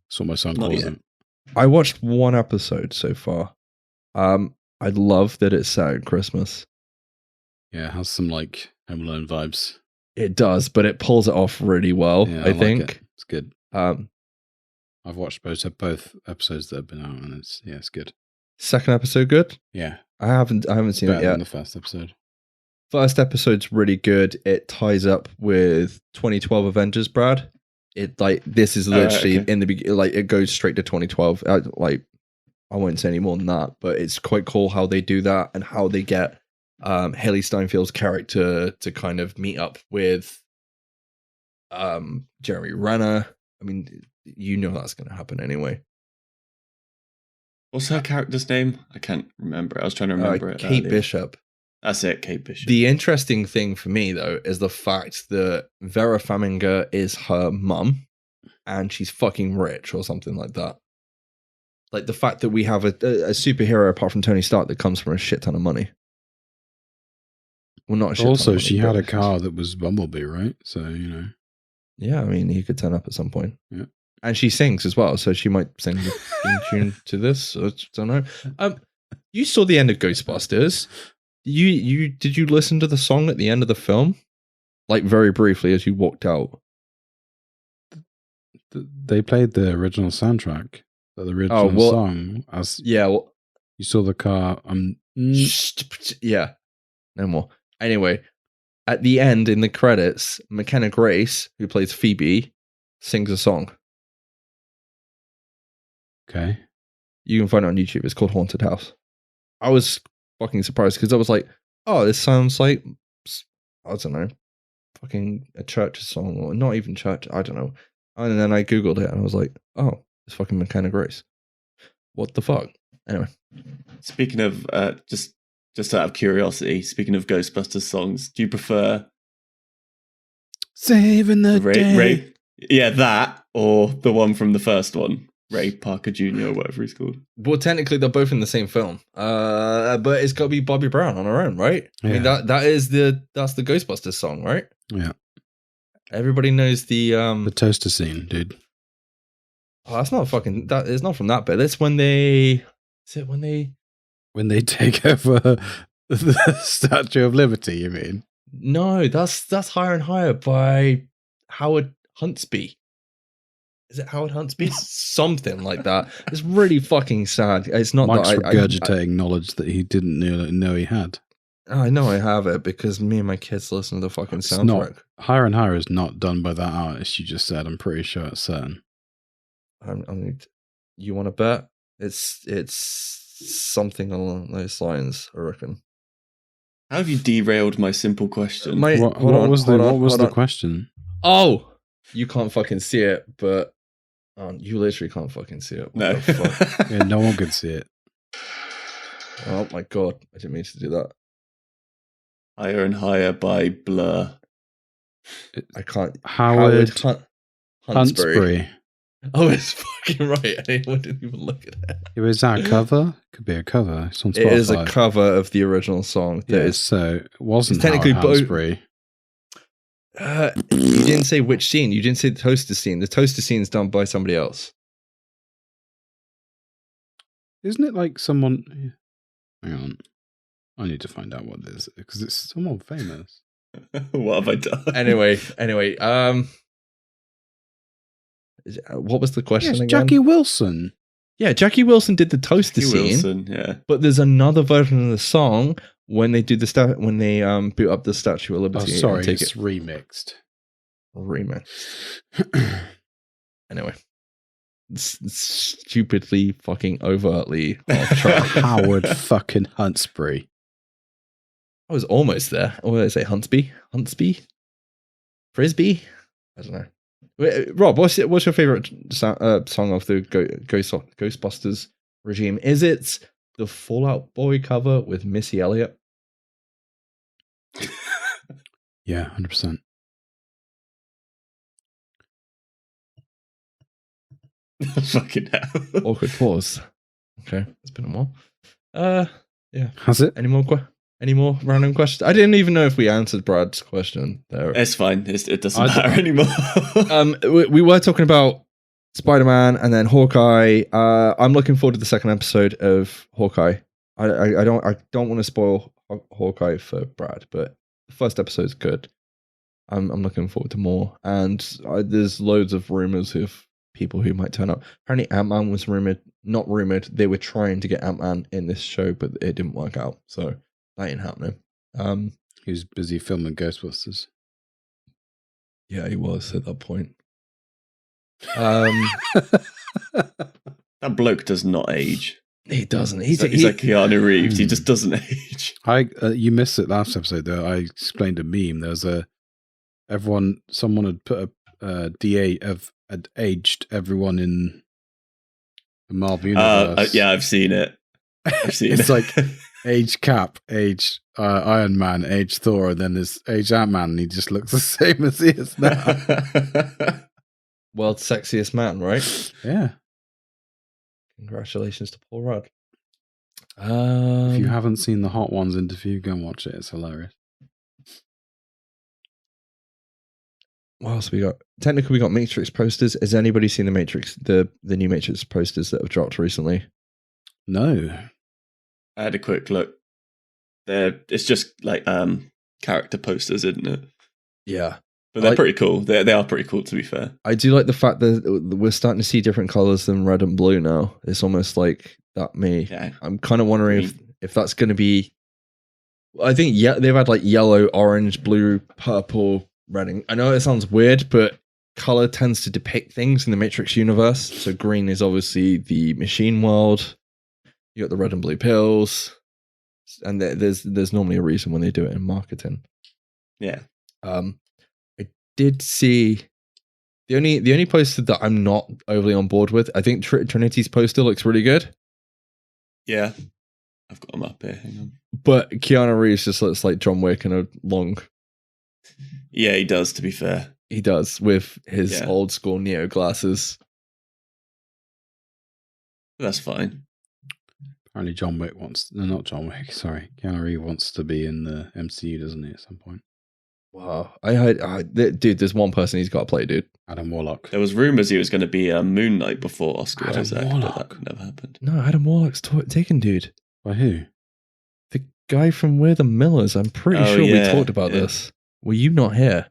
That's what my son calls him. I watched one episode so far. I love that it's set at Christmas. Yeah, it has some like Home Alone vibes. It does, but it pulls it off really well. Yeah, I think like it. It's good. I've watched both episodes that have been out, and it's good. Second episode good? Yeah, I haven't seen it yet. Than the first episode. First episode's really good. It ties up with 2012 Avengers, Brad. This is literally in the beginning. Like it goes straight to 2012. I won't say any more than that, but it's quite cool how they do that and how they get Haley Steinfeld's character to kind of meet up with Jeremy Renner. I mean, you know that's going to happen anyway. What's her character's name? I can't remember. I was trying to remember it. Kate Bishop. That's it, Kate Bishop. The interesting thing for me, though, is the fact that Vera Farmiga is her mum and she's fucking rich or something like that. Like the fact that we have a superhero apart from Tony Stark that comes from a shit ton of money. Well, not a shit ton of money, she had a car that was Bumblebee, right? So, you know. Yeah, I mean, he could turn up at some point. Yeah. And she sings as well, so she might sing the theme tune to this. I don't know. You saw the end of Ghostbusters. Did you listen to the song at the end of the film? Like very briefly as you walked out. They played the original soundtrack. The original song. You saw the car. Yeah. No more. Anyway, at the end in the credits, McKenna Grace, who plays Phoebe, sings a song. Okay. You can find it on YouTube. It's called Haunted House. I was fucking surprised because I was like, oh, this sounds like, I don't know, fucking a church song or not even church. I don't know. And then I Googled it and I was like, oh, it's fucking McKenna Grace. What the fuck? Anyway. Speaking of, just out of curiosity, speaking of Ghostbusters songs, do you prefer Saving the Day? Ray? Yeah, that or the one from the first one? Ray Parker Jr. or whatever he's called. Well, technically they're both in the same film, but it's got to be Bobby Brown on her own, right? Yeah. I mean that's the Ghostbusters song, right? Yeah. Everybody knows the toaster scene, dude. Oh, that's not fucking. That it's not from that bit. That's when they. Is it when they? When they take over the Statue of Liberty, you mean? No, that's Higher and Higher by Howard Huntsby. Is it Howard Huntsby? Something like that. It's really fucking sad. It's not Mike's that regurgitating knowledge that he didn't know he had. I know I have it because me and my kids listen to the fucking soundtrack. Higher and Higher is not done by that artist you just said. I'm pretty sure it's certain. You want to bet? It's something along those lines, I reckon. How have you derailed my simple question? What was the question? Oh, you can't fucking see it, but you literally can't fucking see it. What No. the fuck? Yeah, no one can see it. Oh my god, I didn't mean to do that. Higher and Higher by Blur. I can't. Howard Huntsbury. Oh, it's fucking right. I didn't even look at it. Is that a cover? Could be a cover. It's on Spotify. It is a cover of the original song. So it wasn't technically Howard Huntsbury. You didn't say which scene. You didn't say the toaster scene. The toaster scene is done by somebody else. Isn't it like someone... Hang on. I need to find out what it is, because it's someone famous. What have I done? Anyway. What was the question again? Jackie Wilson. Yeah, Jackie Wilson did the toaster scene. Wilson, yeah. But there's another version of the song when they do when they boot up the Statue of Liberty. Oh, sorry, and take it's remixed. Anyway, it's stupidly fucking overtly off track. Howard fucking Huntsbury. I was almost there. What did I say? Huntsby? Frisbee? I don't know. Wait, Rob, what's your favorite song of the Ghostbusters regime? Is it the Fall Out Boy cover with Missy Elliott? Yeah, 100%. Fucking hell. Awkward pause. Okay, it's been a while. Yeah. Has it? Any more random questions? I didn't even know if we answered Brad's question there. It's fine. It doesn't matter anymore. We were talking about Spider-Man and then Hawkeye. I'm looking forward to the second episode of Hawkeye. I don't want to spoil Hawkeye for Brad, but the first episode's good. I'm looking forward to more, and there's loads of rumors of people who might turn up. Apparently, Ant-Man was not rumored. They were trying to get Ant-Man in this show, but it didn't work out. So that ain't happening. He was busy filming Ghostbusters. Yeah, he was at that point. That bloke does not age. He doesn't. He's like Keanu Reeves. He just doesn't age. You missed it last episode though. I explained a meme. Someone had put a DA had aged everyone in the Marvel universe. Yeah, I've seen it. It's like age Cap, age Iron Man, age Thor, and then there's age Ant-Man, and he just looks the same as he is now. World's sexiest man, right? Yeah. Congratulations to Paul Rudd. If you haven't seen the Hot Ones interview, go and watch it. It's hilarious. What else have we got? Technically, we got Matrix posters. Has anybody seen the Matrix, the new Matrix posters that have dropped recently? No. I had a quick look. It's just like character posters, isn't it? Yeah. But they're pretty cool. They are pretty cool, to be fair. I do like the fact that we're starting to see different colors than red and blue now. It's almost like that me. Yeah. I'm kind of wondering if that's going to be... I think they've had like yellow, orange, blue, purple, red. I know it sounds weird, but color tends to depict things in the Matrix universe. So green is obviously the machine world. You got the red and blue pills. And there's normally a reason when they do it in marketing. Yeah. I did see the only poster that I'm not overly on board with. I think Trinity's poster looks really good. Yeah, I've got them up here. Hang on. But Keanu Reeves just looks like John Wick in a long. Yeah, he does. To be fair, he does with his old school Neo glasses. That's fine. Apparently, Keanu Reeves wants to be in the MCU, doesn't he? At some point. Wow. I heard, dude, there's one person he's got to play, dude. Adam Warlock. There was rumors he was going to be Moon Knight before Oscar Adam Isaac, Warlock. but that never happened. No, Adam Warlock's taken, dude. By who? The guy from We're the Millers. I'm pretty sure we talked about this. Were you not here?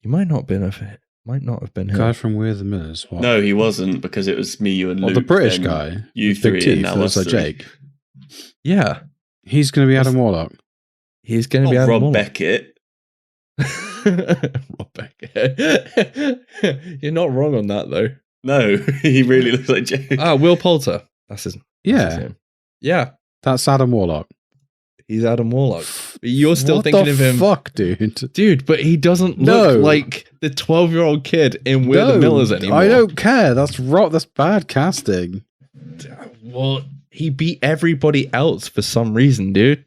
You might not have been here. Guy from We're the Millers. What? No, he wasn't, because it was me, you, and Luke. The British guy. You Big three, teeth, and now that us looks like three. Jake. Yeah. He's going to be Adam Warlock. He's going to be Not Adam Rob Warlock. Beckett. Rob Beckett. You're not wrong on that, though. No, he really looks like Jake. Will Poulter. That's his name. Yeah. That's Adam Warlock. He's Adam Warlock. But you're still What thinking the of him. Fuck, dude. Dude, but he doesn't look like the 12-year-old kid in We're the Millers anymore. I don't care. That's bad casting. Well, he beat everybody else for some reason, dude.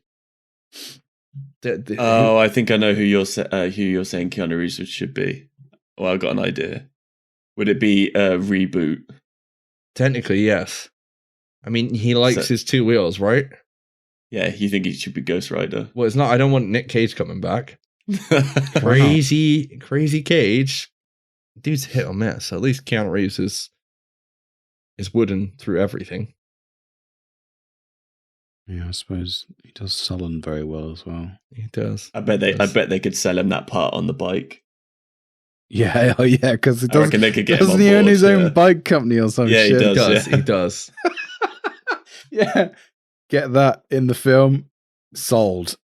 Oh, I think I know who you're saying Keanu Reeves should be. Well, I've got an idea. Would it be a reboot? Technically, yes. I mean, he likes his two wheels, right? Yeah, you think he should be Ghost Rider? Well, it's not. I don't want Nick Cage coming back. Crazy Cage. Dude's hit or miss. At least Keanu Reeves is wooden through everything. Yeah, I suppose he does Sullen very well as well. He does. I bet they could sell him that part on the bike. Yeah, because I reckon they could get him doesn't on he own board, his own bike company or some Yeah, he shit? does. He does. Yeah, get that in the film. Sold.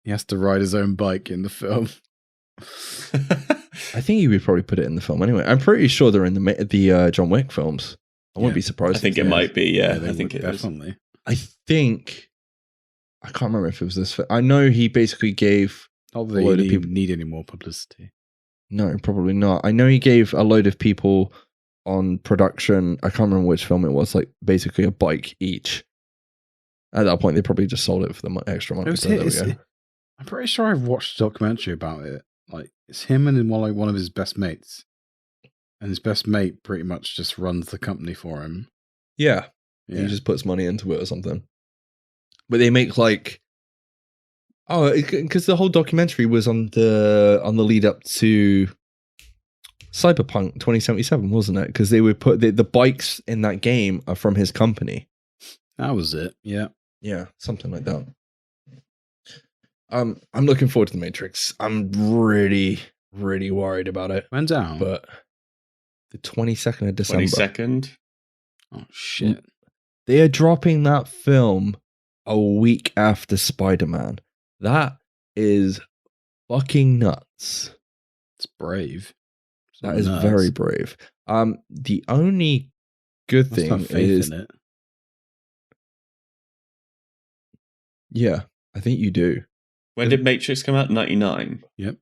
He has to ride his own bike in the film. I think he would probably put it in the film anyway. I'm pretty sure they're in the John Wick films. I wouldn't be surprised. I think it might be. Yeah, I think it is. Definitely. I think I can't remember if it was this. I know he basically gave Not a that load of you people. need any more publicity. No, probably not. I know he gave a load of people on production. I can't remember which film it was. Like basically a bike each. At that point, they probably just sold it for the extra money. So there we go. I'm pretty sure I've watched a documentary about it. Like it's him and one of his best mates, and his best mate pretty much just runs the company for him. Yeah. Yeah. He just puts money into it or something. But they make like, because the whole documentary was on the lead up to Cyberpunk 2077, wasn't it? Because they would put the bikes in that game are from his company. That was it. Yeah. Yeah, something like that. I'm looking forward to the Matrix. I'm really, really worried about it. When's out? But the 22nd of December. 22nd. Oh shit! They are dropping that film a week after Spider-Man. That is fucking nuts. It's brave. That is very brave. The only good thing is, in it. yeah, I think you do. When did Matrix come out? 99. Yep.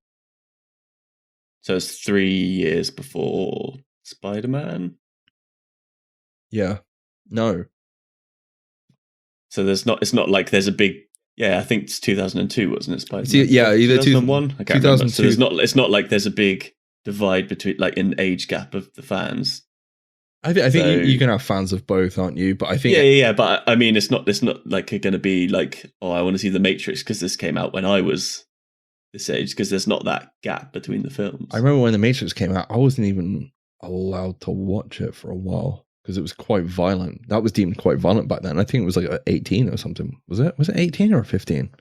So it's 3 years before Spider-Man. Yeah. No. So it's not like there's a big. Yeah, I think it's 2002, wasn't it? Spider-Man. Either 2001. I can't 2002. remember. So it's not like there's a big divide between like an age gap of the fans. I think you can have fans of both, aren't you? But I think yeah. But I mean, it's not like going to be like, oh, I want to see the Matrix because this came out when I was this age, because there's not that gap between the films. I remember when the Matrix came out, I wasn't even allowed to watch it for a while because it was quite violent. That was deemed quite violent back then. I think it was like 18 or something. Was it 18 or 15?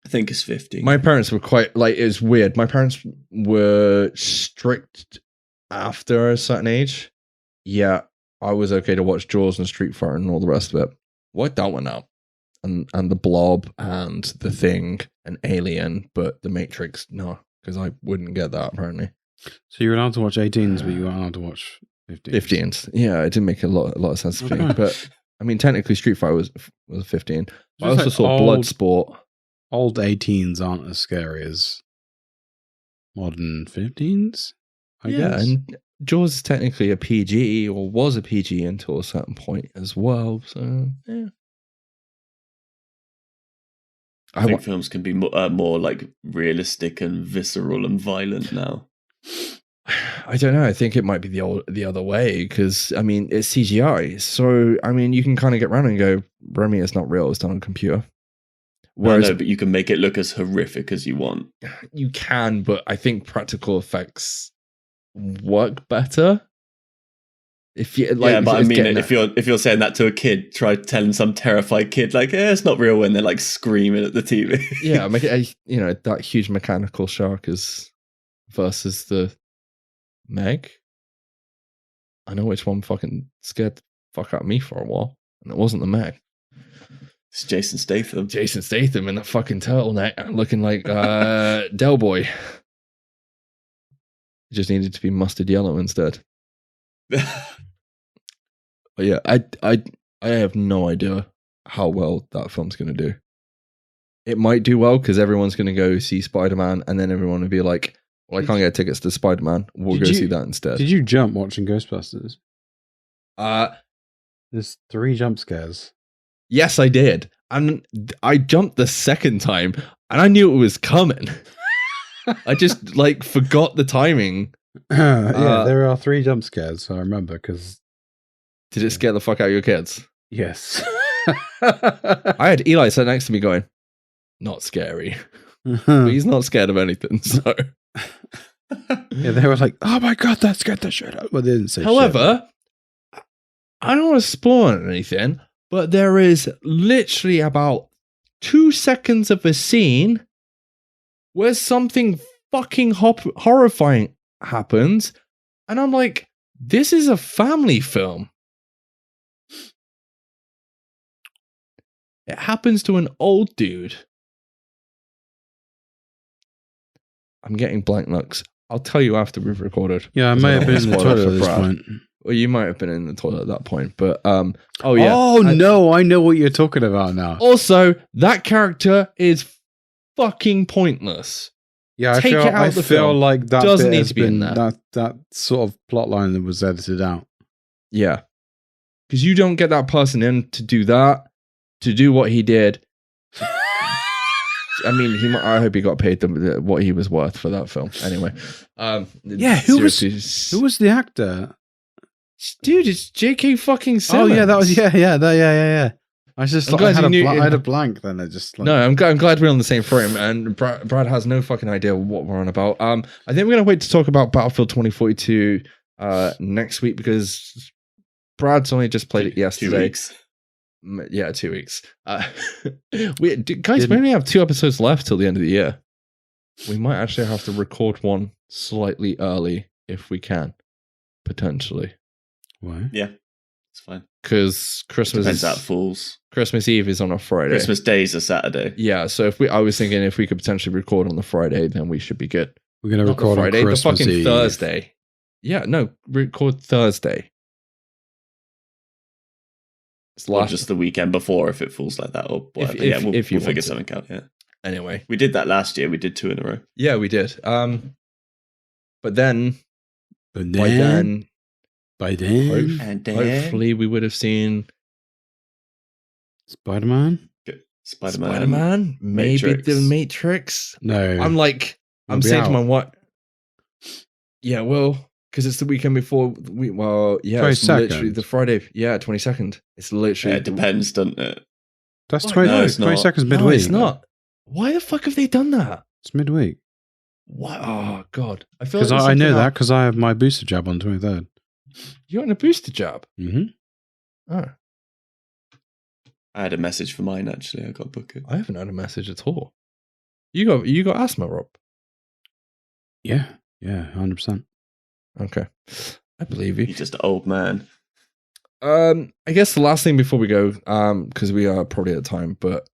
I think it's 15. My parents were quite like, it was weird. My parents were strict after a certain age. Yeah, I was okay to watch Jaws and Street Fighter and all the rest of it. Wiped that one out. And the Blob and The Thing and Alien, but The Matrix, no, because I wouldn't get that apparently. So you're allowed to watch 18s, but you weren't allowed to watch 15s. 15s. Yeah, it didn't make a lot of sense to me. But I mean, technically, Street Fighter was 15. I also saw Bloodsport. Old 18s aren't as scary as modern 15s, I guess. And Jaws is technically a PG, or was a PG until a certain point as well. So, yeah. I think films can be more like realistic and visceral and violent now. I don't know. I think it might be the other way because, I mean, it's CGI. So, I mean, you can kind of get around and go, Remy, it's not real. It's done on a computer. Whereas no, but you can make it look as horrific as you want. you can, but I think practical effects work better. If you like, yeah, but I mean, if you're saying that to a kid, try telling some terrified kid like, it's not real when they're like screaming at the TV. yeah, make it that huge mechanical shark is versus the Meg. I know which one fucking scared the fuck out of me for a while, and it wasn't the Meg. It's Jason Statham. Jason Statham in a fucking turtleneck, looking like Del Boy. It just needed to be mustard yellow instead. But yeah, I have no idea how well that film's going to do. It might do well because everyone's going to go see Spider-Man, and then everyone will be like, well, I can't get tickets to Spider-Man. We'll go see that instead. Did you jump watching Ghostbusters? There's 3 jump scares. Yes, I did. And I jumped the second time, and I knew it was coming. I just, forgot the timing. Yeah, there are 3 jump scares, I remember, because... Did it scare the fuck out of your kids? Yes. I had Eli sat next to me going, not scary. But he's not scared of anything, so... Yeah, they were like, oh my god, that scared the shit out. Well, they didn't say However, I don't want to spoil anything, but there is literally about 2 seconds of a scene where something fucking horrifying happens, and I'm like, this is a family film. It happens to an old dude. I'm getting blank looks. I'll tell you after we've recorded. Yeah, I may have been in the toilet at this point. Well, you might have been in the toilet at that point, but oh yeah. Oh no, I know what you're talking about now. Also, that character is fucking pointless. Yeah, I feel like that doesn't need to be in there. That sort of plot line that was edited out. Yeah, because you don't get that person in to do that, to do what he did. I mean, I hope he got paid what he was worth for that film. Anyway, yeah, who was the actor? Dude, it's J.K. fucking Simmons. Oh yeah, that was yeah. I was just I had a blank then. I just no. I'm glad we're on the same frame, and Brad has no fucking idea what we're on about. I think we're gonna wait to talk about Battlefield 2042 next week because Brad's only just played it yesterday. 2 weeks. Yeah, 2 weeks. We only have 2 episodes left till the end of the year. We might actually have to record one slightly early if we can, potentially. Why? Yeah, it's fine. Because Christmas depends that falls. Christmas Eve is on a Friday. Christmas Day is a Saturday. Yeah, so I was thinking if we could potentially record on the Friday, then we should be good. We're gonna record on Christmas the fucking Eve. Thursday. Yeah, no, record Thursday. It's just the weekend before if it falls like that, or whatever. We'll figure something out. Yeah. Anyway, we did that last year. We did 2 in a row. Yeah, we did. But then by then, hopefully we would have seen Spider-Man, maybe the Matrix. No, I'm saying to my wife, yeah, well, because it's the weekend before it's literally the Friday. Yeah, 22nd. It's literally. It depends, doesn't it? That's 22nd's midweek. No, it's not. Why the fuck have they done that? It's midweek. What? Oh god, I feel because I know that because I have my booster jab on 23rd. You're on a booster jab. Mm-hmm. Oh, I had a message for mine actually. I got to book it. I haven't had a message at all. You got asthma, Rob? Yeah, 100%. Okay, I believe you. You're just an old man. I guess the last thing before we go, because we are probably at time, but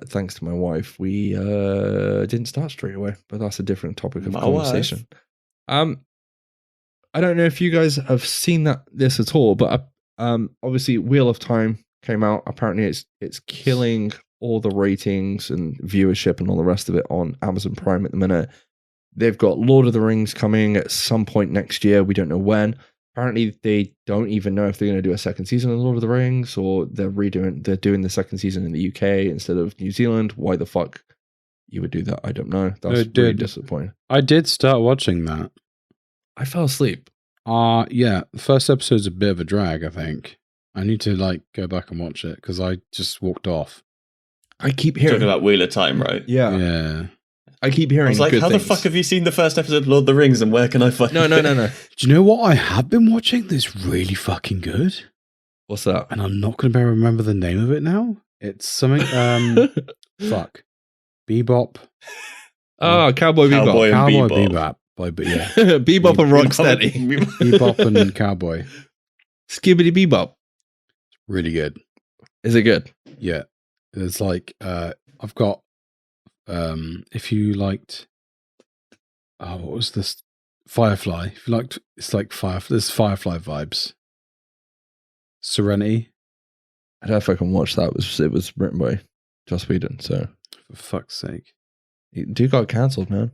thanks to my wife, we didn't start straight away. But that's a different topic of conversation. I don't know if you guys have seen this at all, but obviously Wheel of Time came out. Apparently, it's killing all the ratings and viewership and all the rest of it on Amazon Prime at the minute. They've got Lord of the Rings coming at some point next year. We don't know when. Apparently, they don't even know if they're going to do a second season of Lord of the Rings or they're doing the second season in the UK instead of New Zealand. Why the fuck you would do that? I don't know. That's really disappointing. I did start watching that. I fell asleep. Yeah. The first episode's a bit of a drag, I think. I need to go back and watch it because I just walked off. I keep You're hearing talking about Wheel of Time, right? Yeah. Yeah. I keep I hearing was like, good how things. the fuck have you seen the first episode of Lord of the Rings and where can I find No. it? Do you know what I have been watching that's really fucking good? What's that? And I'm not going to be able to remember the name of it now. It's something, fuck. Bebop. Oh, Cowboy Bebop. Cowboy and Cowboy Bebop. Bebop. Yeah. Bebop and Rocksteady. Bebop and Cowboy. Skibbity Bebop. Really good. Is it good? Yeah. It's like, I've got, if you liked, what was this? Firefly. If you liked, it's like there's Firefly vibes. Serenity. I don't know if I can watch that. It was written by Joss Whedon, so. For fuck's sake. Dude got cancelled, man.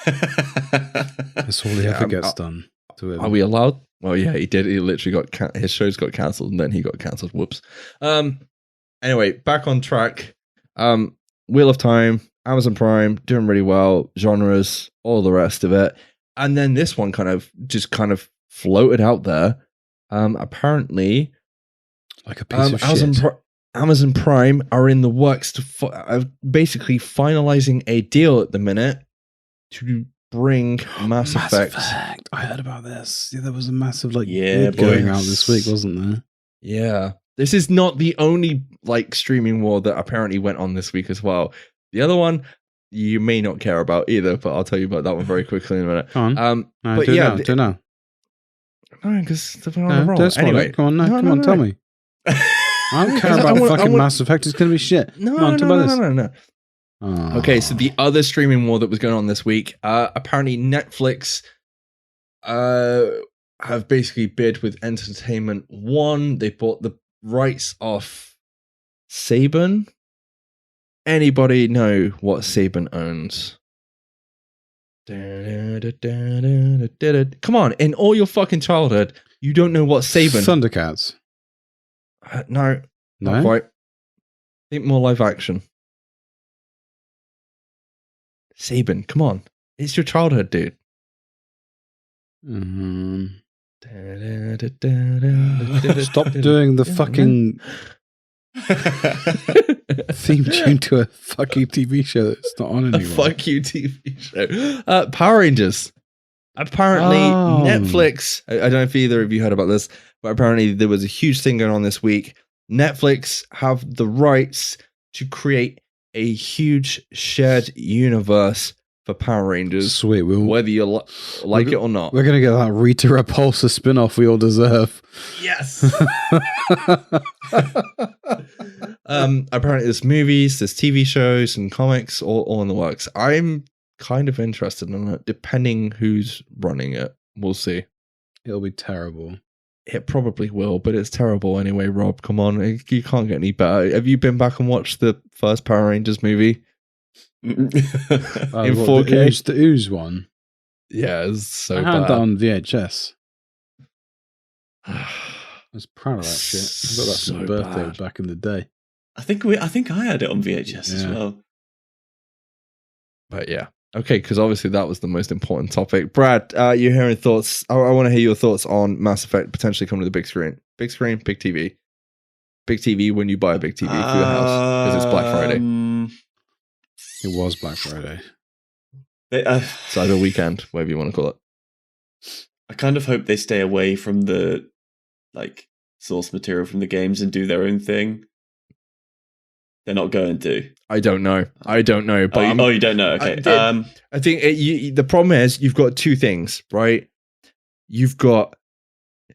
That's all he ever gets done to him. Are we allowed? Well, yeah, he did. He literally his shows got cancelled, and then he got cancelled. Whoops. Anyway, back on track. Wheel of Time, Amazon Prime, doing really well. Genres, all the rest of it, and then this one kind of floated out there. Apparently, like a piece of shit. Amazon Prime are in the works to basically finalizing a deal at the minute to bring Mass Effect. I heard about this. Yeah, there was a massive bid going out this week, wasn't there? Yeah. This is not the only streaming war that apparently went on this week as well. The other one you may not care about either, but I'll tell you about that one very quickly in a minute. Come on. But do yeah, now. No, because they're on the roll. Anyway, come on, tell me. I don't care about fucking Mass Effect. It's going to be shit. No. Oh. Okay, so the other streaming war that was going on this week, apparently Netflix have basically bid with Entertainment One. They bought the rights off Saban. Anybody know what Saban owns? Come on, in all your fucking childhood, you don't know what Saban... Thundercats. No, not quite. Think more live action. Saban, come on. It's your childhood, dude. Stop doing the fucking theme tune to a fucking TV show that's not on anymore. Fuck you TV show. Power Rangers. Apparently, Netflix, I don't know if either of you heard about this, but apparently there was a huge thing going on this week. Netflix have the rights to create a huge shared universe for Power Rangers. Sweet. Whether you like it or not. We're going to get that Rita Repulsa spin-off we all deserve. Yes! Apparently there's movies, there's TV shows and comics all in the works. I'm kind of interested in it, depending who's running it. We'll see. It'll be terrible. It probably will, but it's terrible anyway, Rob. Come on, you can't get any better. Have you been back and watched the first Power Rangers movie? In 4K? The Ooze one? Yeah, it's so I bad. had that on VHS. I was proud of that shit. I got that for my birthday back in the day. I think I had it on VHS as well. But yeah. Okay, because obviously that was the most important topic. Brad, you're hearing thoughts. I want to hear your thoughts on Mass Effect potentially coming to the big screen. Big screen, big TV. Big TV when you buy a big TV for your house because it's Black Friday. It was Black Friday. Cyber weekend, whatever you want to call it. I kind of hope they stay away from the source material from the games and do their own thing. They're not going to. I don't know. But you don't know. Okay. I think the problem is you've got two things, right? You've got,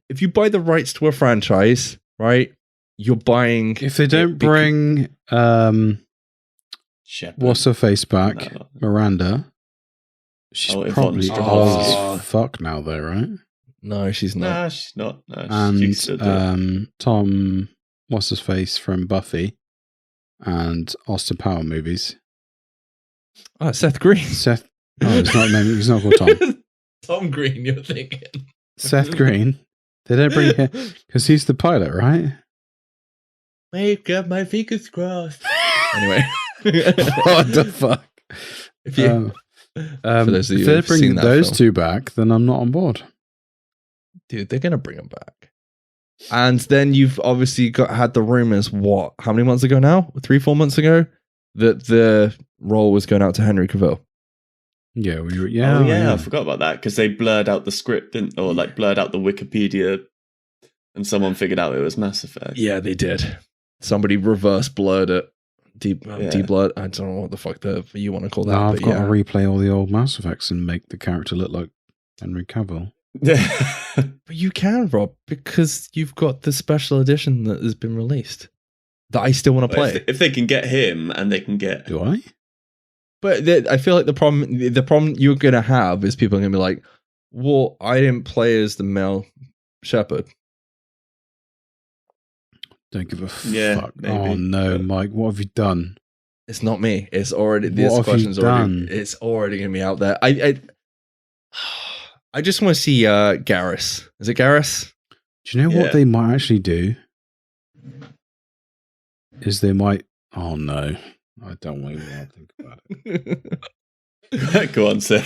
if you buy the rights to a franchise, right? You're buying. If they don't bring what's her face back, Miranda. She's probably old as fuck now, though, right? No, she's not. Nah, she's not. No, and Tom, what's his face from Buffy? And Austin Power movies. Oh, Seth Green. He's not called Tom. Tom Green, you're thinking. Seth Green. They don't bring him because he's the pilot, right? Make up my fingers crossed. Anyway. What the fuck? If they're bringing those two back, then I'm not on board. Dude, they're going to bring them back. And then you've obviously had the rumors, how many months ago now? 3-4 months ago? That the role was going out to Henry Cavill. Yeah, I forgot about that because they blurred out the script, or like blurred out the Wikipedia, and someone figured out it was Mass Effect. Yeah, they did. Somebody reverse blurred it. De-blurred. I don't know what the fuck you want to call that. No, I've got to replay all the old Mass Effects and make the character look like Henry Cavill. But you can, Rob, because you've got the special edition that has been released that I still want to play. If they can get him, and they can get... Do I? But I feel like the problem you're going to have is people are going to be like, well, I didn't play as the male Shepard. Don't give a fuck. Maybe. Oh no, Mike, what have you done? It's not me. It's already it's already going to be out there. I just want to see Garrus. Is it Garrus? Do you know what they might actually do? Is they might... Oh no. I don't want to think about it. Go on, sir.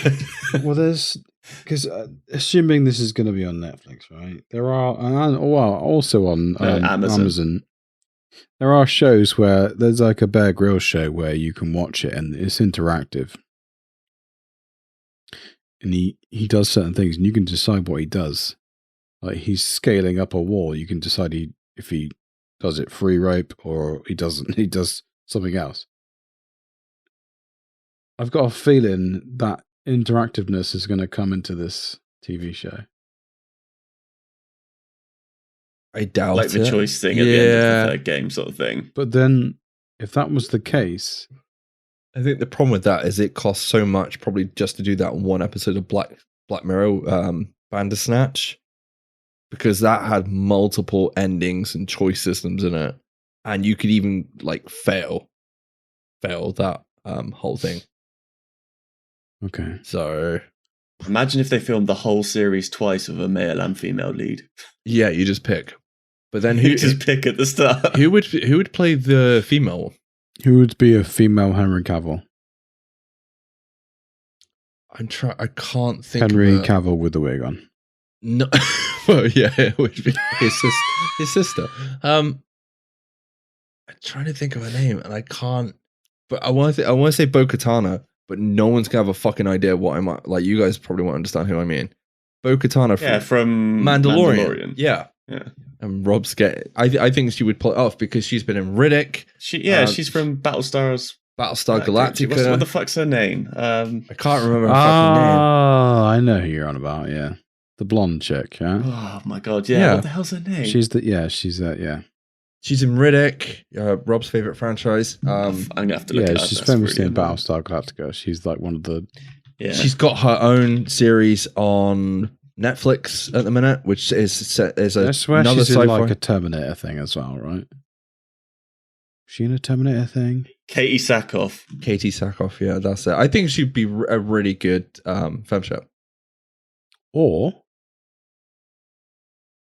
Well, there's... Because assuming this is going to be on Netflix, right? There are... also on Amazon. There are shows where there's like a Bear Grylls show where you can watch it and it's interactive. And he does certain things and you can decide what he does. Like he's scaling up a wall. You can decide if he does it free rope or he doesn't. He does something else. I've got a feeling that interactiveness is going to come into this TV show. I doubt like the choice thing at the end of the third game sort of thing. But then, if that was the case... I think the problem with that is it costs so much probably just to do that one episode of Black Mirror, Bandersnatch, because that had multiple endings and choice systems in it, and you could even like fail that whole thing. Okay. So imagine if they filmed the whole series twice with a male and female lead. Yeah, you just pick. But then who just pick at the start? Who would play the female? Who would be a female Henry Cavill? I can't think. Henry Cavill with the wig on. No, well, yeah, it would be his sister. I'm trying to think of her name, and I can't. But I want to say Bo-Katan, but no one's gonna have a fucking idea what I might like. You guys probably won't understand who I mean. Bo-Katan from Mandalorian. Yeah. And Rob's I think she would pull it off because she's been in Riddick. She's from Battlestar Galactica. What the fuck's her name? I can't remember her fucking name. Oh, I know who you're on about. Yeah, the blonde chick. Yeah. Oh my god. Yeah. What the hell's her name? She's She's in Riddick, Rob's favorite franchise. I'm gonna have to look. She's famously in Battlestar Galactica. She's like one of the. Yeah. She's got her own series on Netflix at the minute, which is another she's sci-fi. In like a Terminator thing as well, right? She in a Terminator thing? Katie Sackhoff, yeah, that's it. I think she'd be a really good femshep. Or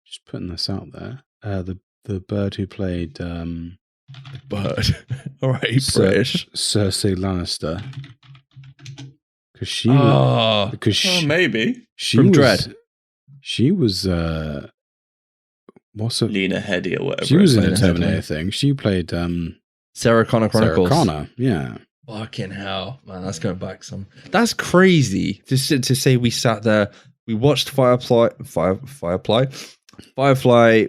just putting this out there, the bird who played the bird, all right, British Cersei Lannister. Maybe she from was, Dread. She was what's it? Lena Headey or whatever. She was in a Terminator thing. She played Sarah Connor Chronicles. Sarah Connor, yeah. Fucking hell, man, that's going back some. That's crazy to say we sat there, we watched Firefly.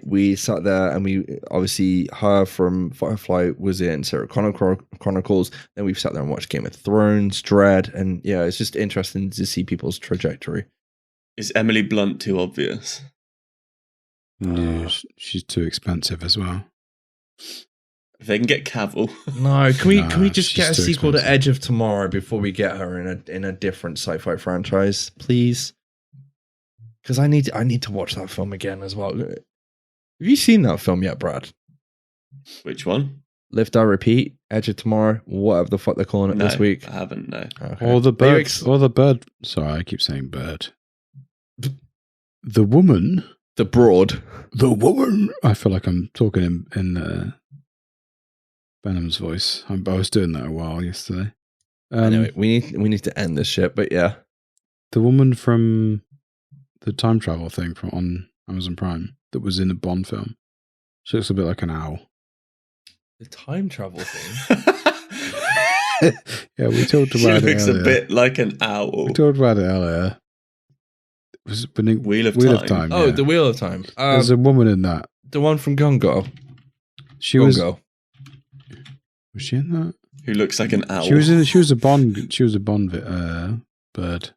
We sat there and we obviously her from Firefly was in Sarah Connor Chronicles. Then we've sat there and watched Game of Thrones, Dread, and yeah, it's just interesting to see people's trajectory. Is Emily Blunt too obvious? No, she's too expensive as well. If they can get Cavill. No, can we just get a sequel to Edge of Tomorrow before we get her in a different sci-fi franchise, please? Because I need to watch that film again as well. Have you seen that film yet, Brad? Which one? Live, Die, Repeat, Edge of Tomorrow, whatever the fuck they're calling it this week. I haven't, no. Okay. Or the bird. Sorry, I keep saying bird. The woman. The broad. The woman. I feel like I'm talking in Benham's voice. I was doing that a while yesterday. Anyway, we need to end this shit, but yeah. The woman from the time travel thing on Amazon Prime. that was in a Bond film. She looks a bit like an owl. The time travel thing. Yeah, we talked She about it looks earlier. a bit like an owl. We talked about it earlier. It was Wheel of Time. Oh, yeah. the Wheel of Time. There's a woman in that. The one from Gungo. She was Gungo. she in that? Who looks like an owl. She was a Bond bird.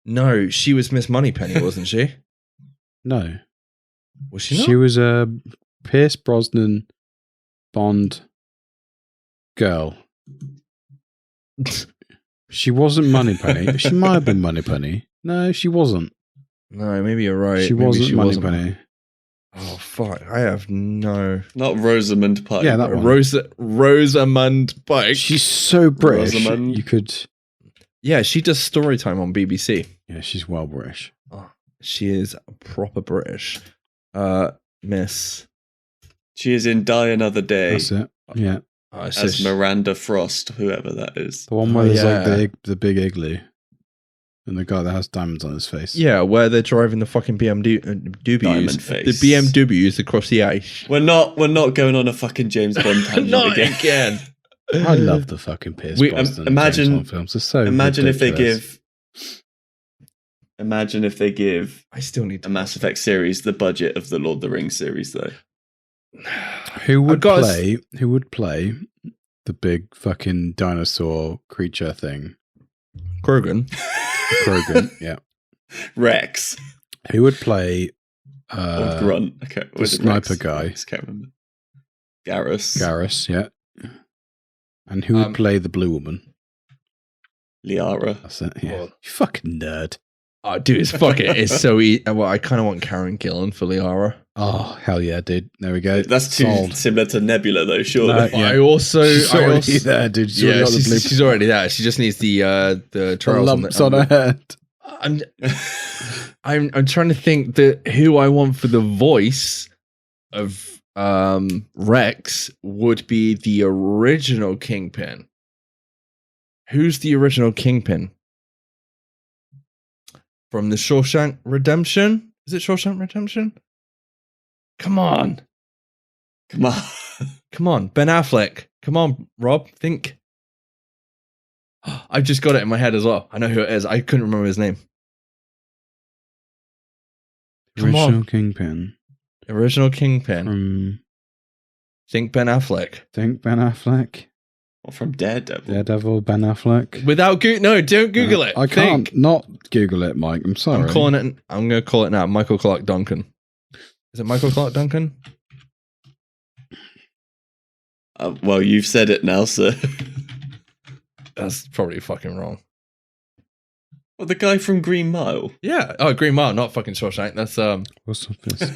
No, she was Miss Moneypenny, wasn't she? No. Was she not? She was a Pierce Brosnan Bond girl. She wasn't Moneypenny. She might have been Moneypenny. No, she wasn't. No, maybe you're right. She Maybe wasn't she Moneypenny. Oh, fuck. I have no... Not Rosamund Pike. Yeah, that one. Rosamund Pike. She's so British. Rosamund. You could. Yeah, she does story time on BBC. Yeah, she's well British. Oh, she is proper British. Miss... She is in Die Another Day That's it. Yeah, as Miranda Frost, whoever that is. the one where there's yeah. like the big igloo, and the guy that has diamonds on his face. Yeah, where they're driving the fucking Diamond BMWs. face. The BMWs across the ice. We're not going on a fucking James Bond tangent Not again. again. I love the fucking Pierce Brosnan imagine- James Bond films. They're so Imagine ridiculous. if they give I still need a to... Mass Effect series the budget of the Lord of the Rings series, though. Who would got play the big fucking dinosaur creature thing? Krogan. Krogan, yeah. Rex Who would play or Grunt. Okay, the sniper guy? I just can't remember. Garrus. Garrus, yeah. And who would play the blue woman? Liara. That's it, yeah. Well- You fucking nerd. Oh, dude, it's so easy. Well, I kind of want Karen Gillan for Liara. Oh, hell yeah, dude. There we go. That's too Sold. similar to Nebula, though. Surely. No, yeah. I also... She's I already also there, dude. She's yeah, already got the blue she's already there. She just needs the the trials lumps on her head. I'm trying to think that who I want for the voice of Rex would be the original Kingpin. Who's the original Kingpin? From the Shawshank Redemption? Is it Shawshank Redemption? Come on. Come on. Come on. Ben Affleck. Come on, Rob. Think. I've just got it in my head as well. I know who it is. I couldn't remember his name. Come Original on. Kingpin. Original Kingpin. From Think Ben Affleck. Ben Affleck. Or from Daredevil. Daredevil, Ben Affleck. Without no, don't Google it. I can't Think. not Google it, Mike. I'm sorry. I'm calling it. I'm going to call it now. Michael Clark Duncan. Is it Michael Clark Duncan? Well, you've said it now, sir. That's probably fucking wrong. Well, the guy from Green Mile. Yeah. Oh, Green Mile, not fucking Shawshank. That's What's this?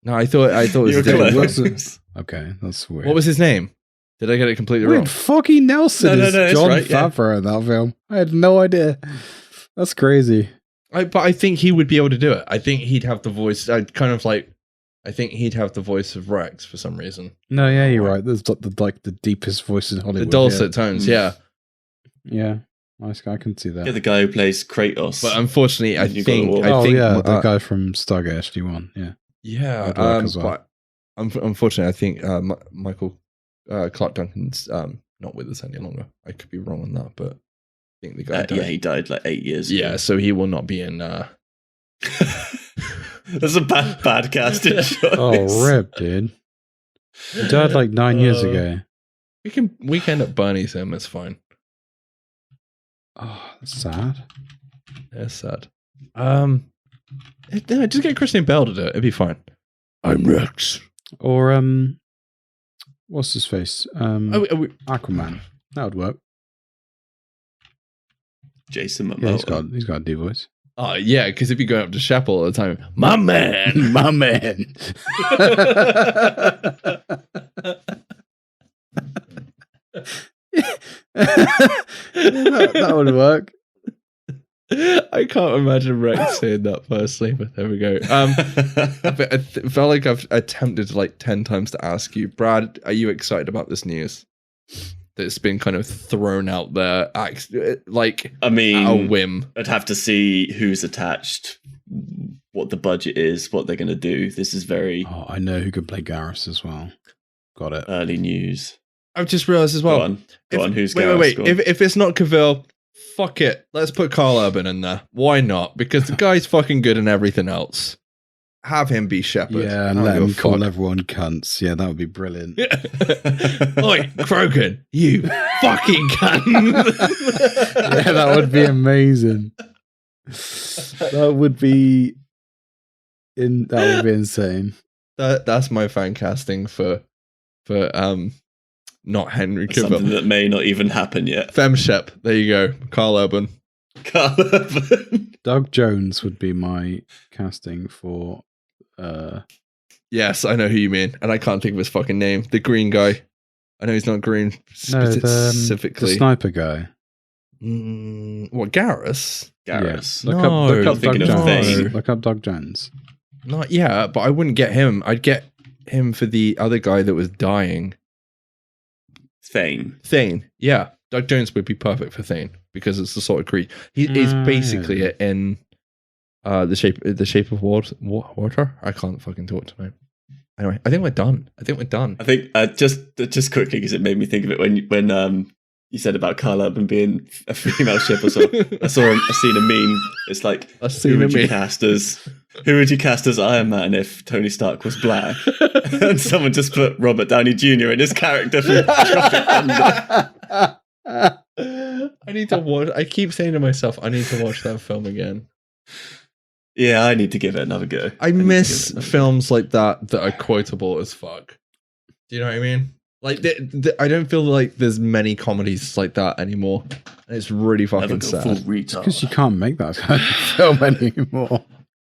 No, I thought it was You're different. close. Okay, that's weird. What was his name? Did I get it completely Wait, wrong? Foggy Nelson No, is it's John right, yeah. Favreau in that film. I had no idea. That's crazy. But I think he would be able to do it. I think he'd have the voice. I think he'd have the voice of Rex for some reason. No, yeah, you're right. There's the deepest voice in Hollywood. The dulcet tones, yeah. Yeah, nice guy. I can see that. Yeah, the guy who plays Kratos. But unfortunately, I You got think. the wall. I think the guy from Stargate SG-1. Yeah. Yeah, I'd work as well. but unfortunately, I think Michael Clark Duncan's not with us any longer. I could be wrong on that, but I think the guy died. yeah, he died like 8 years ago. Yeah, so he will not be in. That's a bad casting choice. Oh, rip, dude. He died like 9 years ago. We can end up Bernie's him. It's fine. Oh, that's sad. It's sad. Just get Christian Bale to do it. It'd be fine. I'm Rex. Or what's his face? Aquaman. That would work. Jason Momoa. Yeah, he's got a deep voice. Oh yeah, because if you go up to Shep all the time, my man, My man. that would work. I can't imagine Rex saying that personally, but there we go. But I felt like I've attempted like 10 times to ask you, Brad, are you excited about this news? that's been kind of thrown out there, like I mean, at a whim. I'd have to see who's attached, what the budget is, what they're going to do. This is very Oh, I know who can play Garrus as well. Got it. early news. I've just realized as well. Go on. Who's wait? Garrus? Go on. If it's not Cavill, fuck it. Let's put Carl Urban in there. Why not? Because the guy's fucking good in everything else. Have him be Shepard. Yeah, and let him call everyone cunts. Yeah, that would be brilliant. Oi, Krogan, you fucking cunt. Yeah, that would be amazing. That would be insane. That's my fan casting for not Henry Cavill. Something that may not even happen yet. Femshep. There you go. Carl Urban. Carl Urban. Doug Jones would be my casting for Yes, I know who you mean, and I can't think of his fucking name. The green guy. I know he's not green specifically. The sniper guy. What, Garrus? Garrus. Yeah. No, Look up Doug Jones. Not yet, but I wouldn't get him. I'd get him for the other guy that was dying. Thane. Yeah. Doug Jones would be perfect for Thane because it's the sort of creature. He's basically it in the shape of water. I can't fucking talk tonight. Anyway, I think we're done. I think just quickly, because it made me think of it when you said about Carl Urban being a female ship or so. I seen a meme. It's like, who would you cast as Iron Man if Tony Stark was black? And someone just put Robert Downey Jr. in his character from Tropic Thunder. I need to watch. I keep saying to myself, I need to watch that film again. Yeah, I need to give it another go. I miss films like that are quotable as fuck. Do you know what I mean? Like, I don't feel like there's many comedies like that anymore. And it's really fucking sad. Because you can't make that kind of film anymore.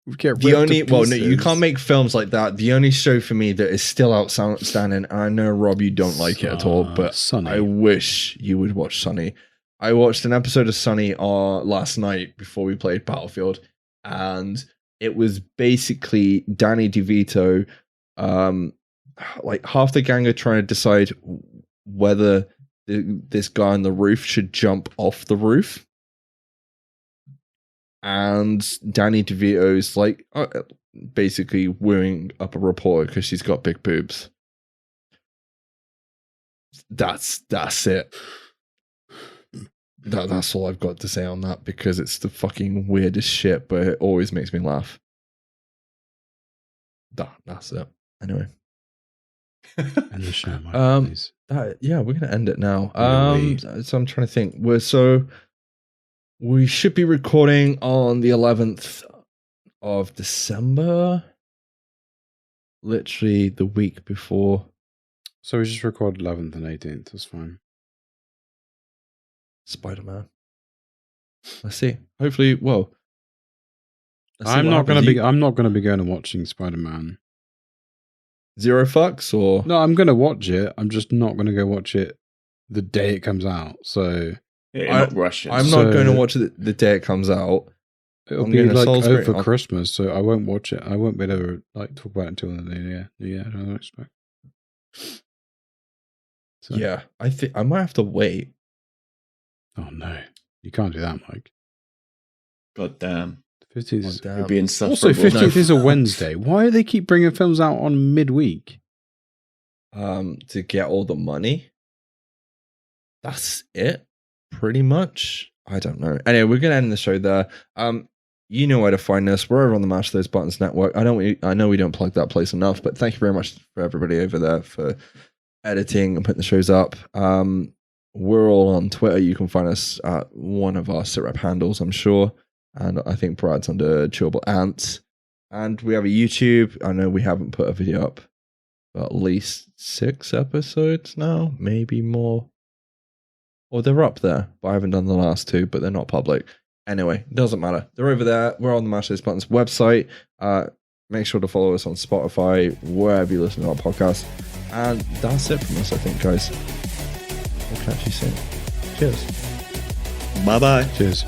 You can't make films like that. The only show for me that is still outstanding, and I know, Rob, you don't like it at all, but Sunny. I wish you would watch Sunny. I watched an episode of Sunny last night before we played Battlefield, and it was basically Danny DeVito, like half the gang are trying to decide whether this guy on the roof should jump off the roof. And Danny DeVito's like basically wooing up a reporter because she's got big boobs. That's it. That's all I've got to say on that, because it's the fucking weirdest shit, but it always makes me laugh. That's it. Anyway. End the show, Mike, please. Yeah, we're gonna end it now. So I'm trying to think. We should be recording on the 11th of December. Literally the week before. So we just record 11th and 18th. That's fine. Spider-Man. Let's see. Hopefully, I'm not going to be going and watching Spider-Man. Zero fucks, or no? I'm going to watch it. I'm just not going to go watch it the day it comes out. So not rushing. I'm not going to watch it the day it comes out. It'll be like over Christmas, so I won't watch it. I won't be able to like talk about it until the new year. I don't expect. So. Yeah, I think I might have to wait. Oh no, you can't do that, Mike. God damn. 15th You'll be insufferable. Also, 15th is a Wednesday. Why do they keep bringing films out on midweek? To get all the money. That's it, pretty much. I don't know. Anyway, we're gonna end the show there. You know where to find us. We're over on the Mash Those Buttons Network. I know we don't plug that place enough, but thank you very much for everybody over there for editing and putting the shows up. We're all on Twitter. You can find us at one of our Sitrep handles, I'm sure. And I think Brad's under Chillable Ants. And we have a YouTube. I know we haven't put a video up for at least 6 episodes now, maybe more. Or they're up there, but I haven't done the last 2, but they're not public. Anyway, doesn't matter. They're over there. We're on the Mash Those Buttons website. Make sure to follow us on Spotify, wherever you listen to our podcast. And that's it from us, I think, guys. We'll catch you soon. Cheers. Bye-bye. Cheers.